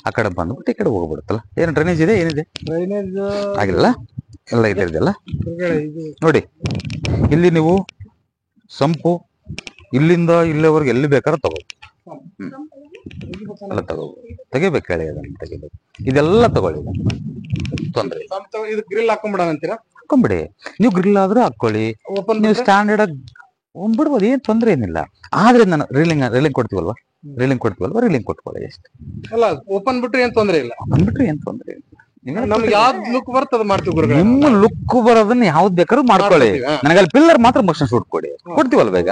ಆ ಕಡೆ ಬಂದ್ಬಿಟ್ಟು ಈ ಕಡೆ ಹೋಗ್ಬಿಡುತ್ತಲ್ಲ. ಏನು ಡ್ರೈನೇಜ್ ಇದೆ ಏನಿದೆ ಡ್ರೈನೇಜ್ ಆಗಿಲ್ಲ ಎಲ್ಲ ಇದೆಲ್ಲ ಇದು ನೋಡಿ. ಇಲ್ಲಿ ನೀವು ಸಂಪು ಇಲ್ಲಿಂದ ಇಲ್ಲಿವರೆಗೆ ಎಲ್ಲಿ ಬೇಕಾದ್ರೆ ತಗೋಬಹುದು. ಎಲ್ಲ ತಗೋಬಹುದು. ತೆಗಿಬೇಕು ಹೇಳಿ ಅದನ್ನ ತೆಗಿಬೇಕು. ಇದೆಲ್ಲ ತಗೊಳ್ಳಿ ತೊಂದ್ರೆ ಇದು ಗ್ರಿಲ್ ಹಾಕೊಂಡ್ಬಿಡೋಣ ಅಂತೀರಾ? ಹಾಕೊಂಬಿಡಿ. ನೀವು ಗ್ರಿಲ್ ಆದ್ರೂ ಹಾಕೊಳ್ಳಿ. ಓಪನ್ ನೀವು ಸ್ಟ್ಯಾಂಡರ್ಡ್ ಆಗಿ ಬಿಡ್ಬೋದು. ಏನ್ ತೊಂದ್ರೆ ಏನಿಲ್ಲ. ಆದ್ರೆ ನಾನು ರೀಲಿಂಗ್ ಕೊಡ್ತೀವಲ್ವಾ ರೀಲಿಂಗ್ ಕೊಟ್ಕೊಳ್ಳಿ ಅಷ್ಟೇ. ಅಲ್ಲ ಓಪನ್ ಬಿಟ್ರೆ ಏನ್ ತೊಂದ್ರೆ ಇಲ್ಲ. ಅಂದ್ಬಿಟ್ರೆ ಏನ್ ತೊಂದ್ರೆ ಇಲ್ಲ. ನಮ್ಗೆ ಯಾವ್ದು ಲುಕ್ ಬರ್ತದ ಮಾಡ್ತೀವಿ ಗುರುಗಳೇ. ನಿಮ್ಮ ಲುಕ್ ಬರೋದನ್ನ ಯಾವ್ದು ಬೇಕಾದ್ರೂ ಮಾಡ್ಕೊಳ್ಳಿ. ನನಗೆ ಅಲ್ಲಿ ಪಿಲ್ಲರ್ ಮಾತ್ರ ಮೋಷನ್ ಶೂಟ್ ಕೊಡ್ತೀವಲ್ಲ ಬೇಗ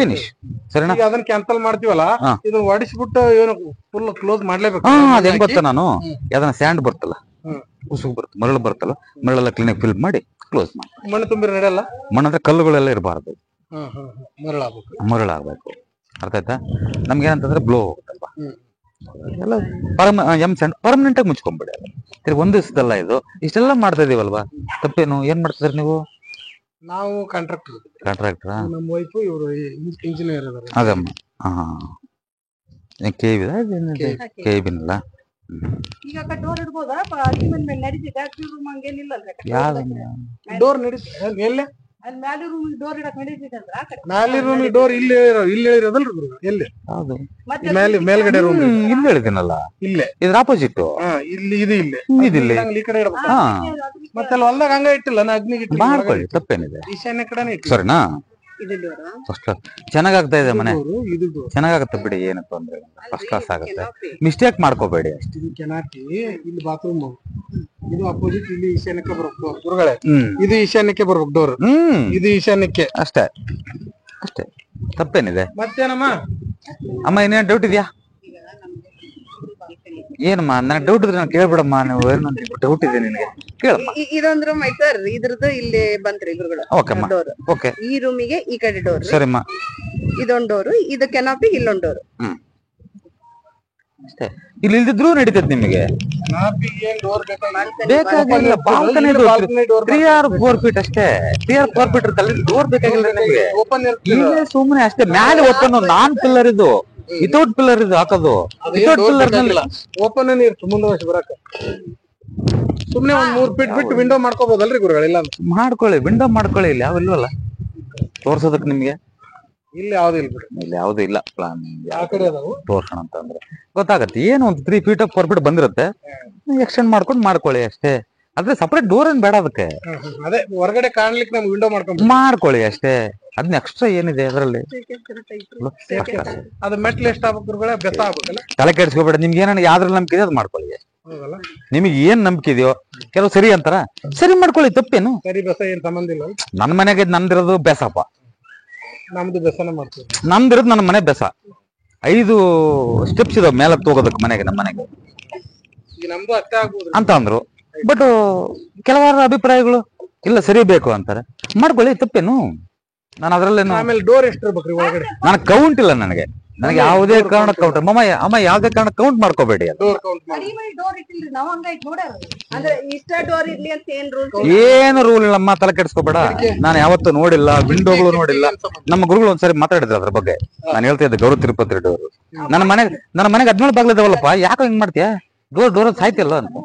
ಫಿನಿಶ್. ಸರಿನಾ? ಅದನ್ನ ಕ್ಯಾನ್ಸಲ್ ಮಾಡ್ತೀವಲ್ಲ ಇದನ್ನ ಹೊಡಿಸ್ಬಿಟ್ಟು ಏನು ಫುಲ್ ಕ್ಲೋಸ್ ಮಾಡ್ಲೇಬೇಕು. ಅದ್ ಹೆಂಗ್ ಗೊತ್ತಾ ನಾನು ಯಾವ್ದನ್ನ ಸ್ಯಾಂಡ್ ಬರ್ತಲ್ಲ ಉಸುಗು ಬರುತ್ತೆ ಮರಳು ಬರ್ತಲ್ಲ ಮರಳೆಲ್ಲ ಕ್ಲೀನಾಗಿ ಫಿಲ್ ಮಾಡಿ ಕ್ಲೋಸ್ ಮಾಡಿ. ಮಣ್ಣು ತುಂಬಿರ ನಡೆಯಲ್ಲ. ಮಣ್ಣಂದ್ರೆ ಕಲ್ಲುಗಳೆಲ್ಲ ಇರಬಾರ್ದು ಮರಳಾಗಬೇಕು. ಅರ್ಥ ಆಯ್ತಾ? ನಮ್ಗೆ ಏನಂತಂದ್ರೆ ಬ್ಲೋ ಹೋಗುತ್ತಲ್ವಾ ಎಲ್ಲ ಪರ್ಮನೆಂಟ್ ಆಗಿ ಮುಚ್ಕೊಂಡ್ಬಿಡಿ. ಒಂದ್ ದಿವಸದಲ್ಲ ಇದು ಇಷ್ಟೆಲ್ಲ ಮಾಡ್ತಾ ಇದೀವಲ್ವಾ ತಪ್ಪೇನು? ಏನ್ ಮಾಡ್ತಿದ್ರಿ ನೀವು? ನಾವು ಕಾಂಟ್ರಾಕ್ಟರ್. ನಮ್ಮ ವೈಫ್ ಇವರು ಇಂಜಿನಿಯರ್ ಇದಾರೆ. ಅದಮ್ಮ ಕೇಬಿನಲ್ಲ ಈಗ ಡೋರ್ ಇಡ್ಬೋದಾ? ಡೋರ್ ನಡೀತದೆ ಎಲ್ಲೇ ಅಲ್ಲಿ ಮ್ಯಾಲಿ ರೂಮ್ ಡೋರ್ ಇಡಕ್ ನಡೀತಿದಂದ್ರ ಮ್ಯಾಲಿ ರೂಮ್ ಡೋರ್ ಇಲ್ಲಿ ಹೇಳಿರೋದಲ್ರಿ ಗುರು? ಎಲ್ಲಿ ಹೌದು ಮೇಲ್ಗಡೆ ರೂಮ್ ಇಲ್ಲಿ ಹೇಳಿದ್ದೀನಲ್ಲ ಇಲ್ಲೇ ಇದ್ರ ಆಪೋಸಿಟ್ ಇಲ್ಲಿ ಇದು ಇಲ್ಲೇ ಇದಿಲ್ಲಿ ಈ ಕಡೆ ಇಡ್ಬೇಕು. ಮತ್ತೆ ಅಲ್ಲಿ ಹೊಲ್ದಾಗ ಹಂಗ ಇಟ್ಟಿಲ್ಲ ನಾ ಅಗ್ನಿಗೆ ಮಾಡ್ಕೊಳ್ಳಿ ತಪ್ಪೇನಿದೆ. ಈಶಾನ್ಯ ಕಡೆನೇ ಇಟ್ಟು ಸರಿನಾ? ಫಸ್ಟ್ ಕ್ಲಾಸ್ ಚೆನ್ನಾಗಾಗ್ತಾ ಇದೆ ಮನೆ. ಇದು ಚೆನ್ನಾಗಾಗತ್ತೆ ಬಿಡಿ ಏನು ತೊಂದ್ರೆ ಫಸ್ಟ್ ಕ್ಲಾಸ್ ಆಗುತ್ತೆ. ಮಿಸ್ಟೇಕ್ ಮಾಡ್ಕೋಬೇಡಿ ಅಷ್ಟೇ. ಇದು ಕೆನಾಪಿ ಇಲ್ಲಿ ಬಾತ್ರೂಮ್ ಇದು ಅಪೋಸಿಟ್ ಇಲ್ಲಿ ಈಶಾನ್ಯಕ್ಕೆ ಬರ್ಬೇಕು ಗುರುಗಳೇ. ಇದು ಈಶಾನ್ಯಕ್ಕೆ ಬರ್ಬೇಕು ಡೋರ್. ಇದು ಈಶಾನ್ಯಕ್ಕೆ ಅಷ್ಟೇ ಅಷ್ಟೇ ತಪ್ಪೇನಿದೆ. ಮತ್ತೇನಮ್ಮ ಅಮ್ಮ ಏನೇನ್ ಡೌಟ್ ಇದೆಯಾ? ಏನಮ್ಮ ನನಗೆ ಡೌಟ್ ಇದ್ರೆ ನಾನು ಕೇಳ್ಬಿಡಮ್ಮ. ನೀವು ಏನು ಡೌಟ್ ಇದೆ ನಿನಗೆ ಕೇಳಮ್ಮ. ಇದೊಂದ್ ರೂಮ್ ಐತೆ ಸರ್. ಇದ್ರದ್ದು ಇಲ್ಲಿ ಬಂತ್ರಿ ಗುರುಗಳು. ಓಕೆಮ್ಮ ಓಕೆ. ಈ ರೂಮಿಗೆ ಈ ಕಡೆ ಡೋರ್. ಸರಿಮ್ಮ. ಇದೊಂದ್ ಡೋರ್ ಇದು ಕೆನಾಪಿ ಇಲ್ಲೊಂದ್ ಡೋರ್. ಅಷ್ಟೇ. ಇಲ್ಲಿ ಇಲ್ದಿದ್ರು ನಡೀತೈತೆ ನಿಮಗೆ. ಬೇಕಾಗಿಲ್ಲ ಬಾಲ್ಕನಿ 3 or 4 ಫೀಟ್ ಅಷ್ಟೇ. 3 or 4 ಫೀಟ್ ಇರ್ತಲ್ಲ ಡೋರ್ ಬೇಕಾಗಿಲ್ಲ ನಿಮಗೆ. ಇಲ್ಲೇ ಸುಮ್ಮನೆ ಅಷ್ಟೇ ಮ್ಯಾಲೆ ಓಪನ್ ನಾನ್ ಪಿಲ್ಲರ್ ಇದು ವಿತೌಟ್ ಪಿಲ್ಲರ್ ಇದು ಹಾಕೋದು. ವಿತೌಟ್ ಪಿಲ್ಲರ್ ನಲ್ಲಿ ಓಪನ್ ಇರ್ತು ಮುಂದೆ ಬರಕ. ಸುಮ್ನೆ ಒಂದ್ 3 ಫೀಟ್ ಬಿಟ್ಟು ವಿಂಡೋ ಮಾಡ್ಕೋಬಹುದಲ್ರಿ ಗುರುಗಳಿಲ್ಲ? ಮಾಡ್ಕೊಳ್ಳಿ ವಿಂಡೋ ಮಾಡ್ಕೊಳ್ಳಿ. ಇಲ್ಲಿ ಯಾವ ಇಲ್ವಲ್ಲ ತೋರ್ಸೋದಕ್ ನಿಮ್ಗೆ. ಇಲ್ಲಿ ಯಾವ್ದು ಇಲ್ಲ ಬಿಡ್ರಿ. ಇಲ್ಲಿ ಯಾವ್ದು ಇಲ್ಲ ಪ್ಲಾನ್ ಯಾವ ಕಡೆ ಅದಾವು ತೋರ್ಸೋಣ ಅಂತಂದ್ರೆ ಗೊತ್ತಾಗತ್ತೆ. ಏನು ಒಂದು 3 ಫೀಟ್ 4 ಫೀಟ್ ಬಂದಿರುತ್ತೆ ಎಕ್ಸ್ಟೆಂಡ್ ಮಾಡ್ಕೊಂಡು ಮಾಡ್ಕೊಳ್ಳಿ ಅಷ್ಟೇ. ಆದ್ರೆ ಸಪರೇಟ್ ಡೋರ್ ಏನ್ ಬೇಡ ಅದಕ್ಕೆ. ಅದೇ ಹೊರಗಡೆ ಕಾಣ್ಲಿಕ್ಕೆ ನಮ್ಗೆ ವಿಂಡೋ ಮಾಡ್ಕೊಳ್ಳಿ ಅಷ್ಟೇ. ಅದನ್ನ ಎಕ್ಸ್ಟ್ರಾ ಏನಿದೆ ಅದರಲ್ಲಿ? ಅದು ಮೆಟ್ಲು ಎಷ್ಟು ಆಗ್ಬೇಕು ಗುರುಗಳೇ? ಬೆಸ ಆಗ್ಬೇಕಲ್ಲ? ತಲೆ ಕೆಡಿಸ್ಕೋಬೇಡ. ನಿಮ್ಗೆ ಏನಾರ ಯಾವ್ದ್ರಲ್ಲಿ ನಂಬಿಕೆ ಇದೆ ಅದು ಮಾಡ್ಕೊಳ್ಳಿ. ನಿಮಗೆ ಏನ್ ನಂಬಿಕೆ ಇದೆಯೋ ಕೆಲವು ಸರಿ ಅಂತಾರ ಸರಿ ಮಾಡ್ಕೊಳ್ಳಿ ತಪ್ಪೇನು? ಸರಿ ಬೆಸ ಏನ್ ಸಂಬಂಧ ಇಲ್ಲ. ನನ್ ಮನೆಗೆ ನಂದಿರೋದು ಬೆಸಪ್ಪ. ನಮ್ದು ಬೆಸನ ಮಾಡ್ತೀವಿ. ನಮ್ದಿರೋದು ನನ್ನ ಮನೆ ಬೆಸ. 5 ಸ್ಟೆಪ್ಸ್ ಇದಾವ ಮೇಲೆ ಹೋಗೋದಕ್ಕೆ ಮನೆಗೆ. ನಮ್ಮ ಮನೆಗೆ ಈಗ ನಮ್ದು ಅಷ್ಟೇ ಆಗ್ಬೋದು ಅಂತ ಅಂದ್ರು. ಬಟ್ ಕೆಲವಾರು ಅಭಿಪ್ರಾಯಗಳು ಇಲ್ಲ ಸರಿ ಬೇಕು ಅಂತಾರೆ, ಮಾಡ್ಕೊಳ್ಳಿ, ತಪ್ಪೇನು. ನಾನು ಅದ್ರಲ್ಲೇನು, ಆಮೇಲೆ ಡೋರ್ ಎಷ್ಟು ಇರ್ಬೇಕ್ರಿ ಒಳಗಡೆ? ನನಗೆ ಕೌಂಟ್ ಇಲ್ಲ, ನನಗೆ ಯಾವುದೇ ಕಾರಣ ಕೌಂಟ್ ಅಮ್ಮ ಯಾವುದೇ ಕಾರಣ ಕೌಂಟ್ ಮಾಡ್ಕೋಬೇಡಿ ಅದು. ಡೋರ್ ಕೌಂಟ್ ಮಾಡಿ. ಕಡಿಮೆ ಡೋರ್ ಇಟ್ಟಿಲ್ರಿ ನಾವ್ ಹಂಗಾಯ್ತು ನೋಡ್ಯಾರ. ಅಂದ್ರೆ ಇಷ್ಟ ಡೋರ್ ಇರ್ಲಿ ಅಂತ ಏನ್ ರೂಲ್? ಏನು ರೂಲ್ ಇಲ್ಲಮ್ಮ, ತಲೆ ಕೆಡಿಸ್ಕೋಬೇಡ. ನಾನು ಯಾವತ್ತೂ ನೋಡಿಲ್ಲ, ವಿಂಡೋಗಳು ನೋಡಿಲ್ಲ. ನಮ್ಮ ಗುರುಗಳು ಒಂದ್ಸರಿ ಮಾತಾಡಿದ್ರು ಅದ್ರ ಬಗ್ಗೆ. ನಾನು ಹೇಳ್ತಾ ಇದ್ದೆ ಗೌರವ ತಿರುಪತಿ ರೆಡ್ಡಿ ಅವರು, ನನ್ನ ಮನೆಗೆ 17 ಬಾಗ್ಲಿದಾವಲ್ಲಪ್ಪ, ಯಾಕೆ ಹಿಂಗ್ ಮಾಡ್ತೀಯ, ಡೋರ್ ಸಾಯ್ತಿಲ್ಲ ಅಂತ.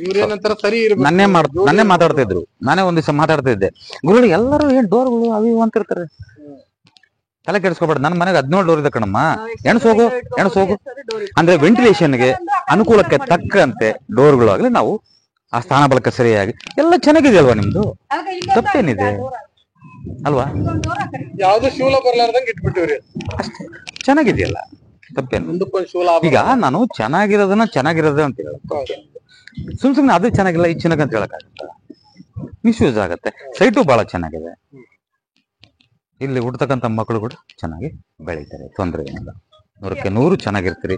ಇವ್ರೇನಂತಾರ ಸರಿ ಇರ್ಬೇಕು. ನನ್ನೇ ಮಾತಾಡ್ತಾ ಇದ್ರು. ನಾನೇ ಒಂದ್ ದಿವಸ ಮಾತಾಡ್ತಾ ಇದ್ದೆ, ಗುರುಗಳು ಎಲ್ಲರೂ ಏನ್ ಡೋರ್ಗಳು ಅವು ಇವು ಅಂತಿರ್ತಾರೆ, ತಲೆ ಕೆಡಿಸ್ಕೋಬೇಡ. ನನ್ನ ಮನೆಗೆ 17 ಡೋರ್ ಇದೆ ಕಣಮ್ಮ, ಎಣಸೋಗು ಅಂದ್ರೆ ವೆಂಟಿಲೇಷನ್ಗೆ ಅನುಕೂಲಕ್ಕೆ ತಕ್ಕಂತೆ ಡೋರ್ಗಳು ಆಗ್ಲಿ, ನಾವು ಆ ಸ್ಥಾನ ಬಳಕ ಸರಿಯಾಗಿ ಎಲ್ಲ ಚೆನ್ನಾಗಿದೆ ಅಲ್ವಾ ನಿಮ್ದು, ತಪ್ಪೇನಿದೆ ಅಲ್ವಾ? ಯಾವ್ದು ಶೂಲ ಬರ್ಲಾರ್ದಂಗ್ ಇಟ್ಬಿಟ್ಟಿವ್ರಿ, ಅಷ್ಟೇ, ಚೆನ್ನಾಗಿದೆಯಲ್ಲ, ತಪ್ಪೇನು. ಮುಂದಕ್ಕೊಂದ್ ಶೂಲ ಈಗ ನಾನು ಚೆನ್ನಾಗಿರೋದೇ ಅಂತ ಹೇಳಕ್, ಸುಮ್ನೆ ಅದು ಚೆನ್ನಾಗಿಲ್ಲ ಇದು ಚೆನ್ನಾಗಿ ಅಂತ ಹೇಳಕ್ಕಾಗತ್ತ, ಮಿಸ್ಯೂಸ್ ಆಗತ್ತೆ. ಸೈಟು ಬಹಳ ಚೆನ್ನಾಗಿದೆ, ಇಲ್ಲಿ ಹುಡ್ತಕ್ಕಂಥ ಮಕ್ಕಳು ಕೂಡ ಚೆನ್ನಾಗಿ ಬೆಳೀತಾರೆ, ತೊಂದರೆ ಏನಿಲ್ಲ, 100ಕ್ಕೆ 100 ಚೆನ್ನಾಗಿರ್ತೀರಿ.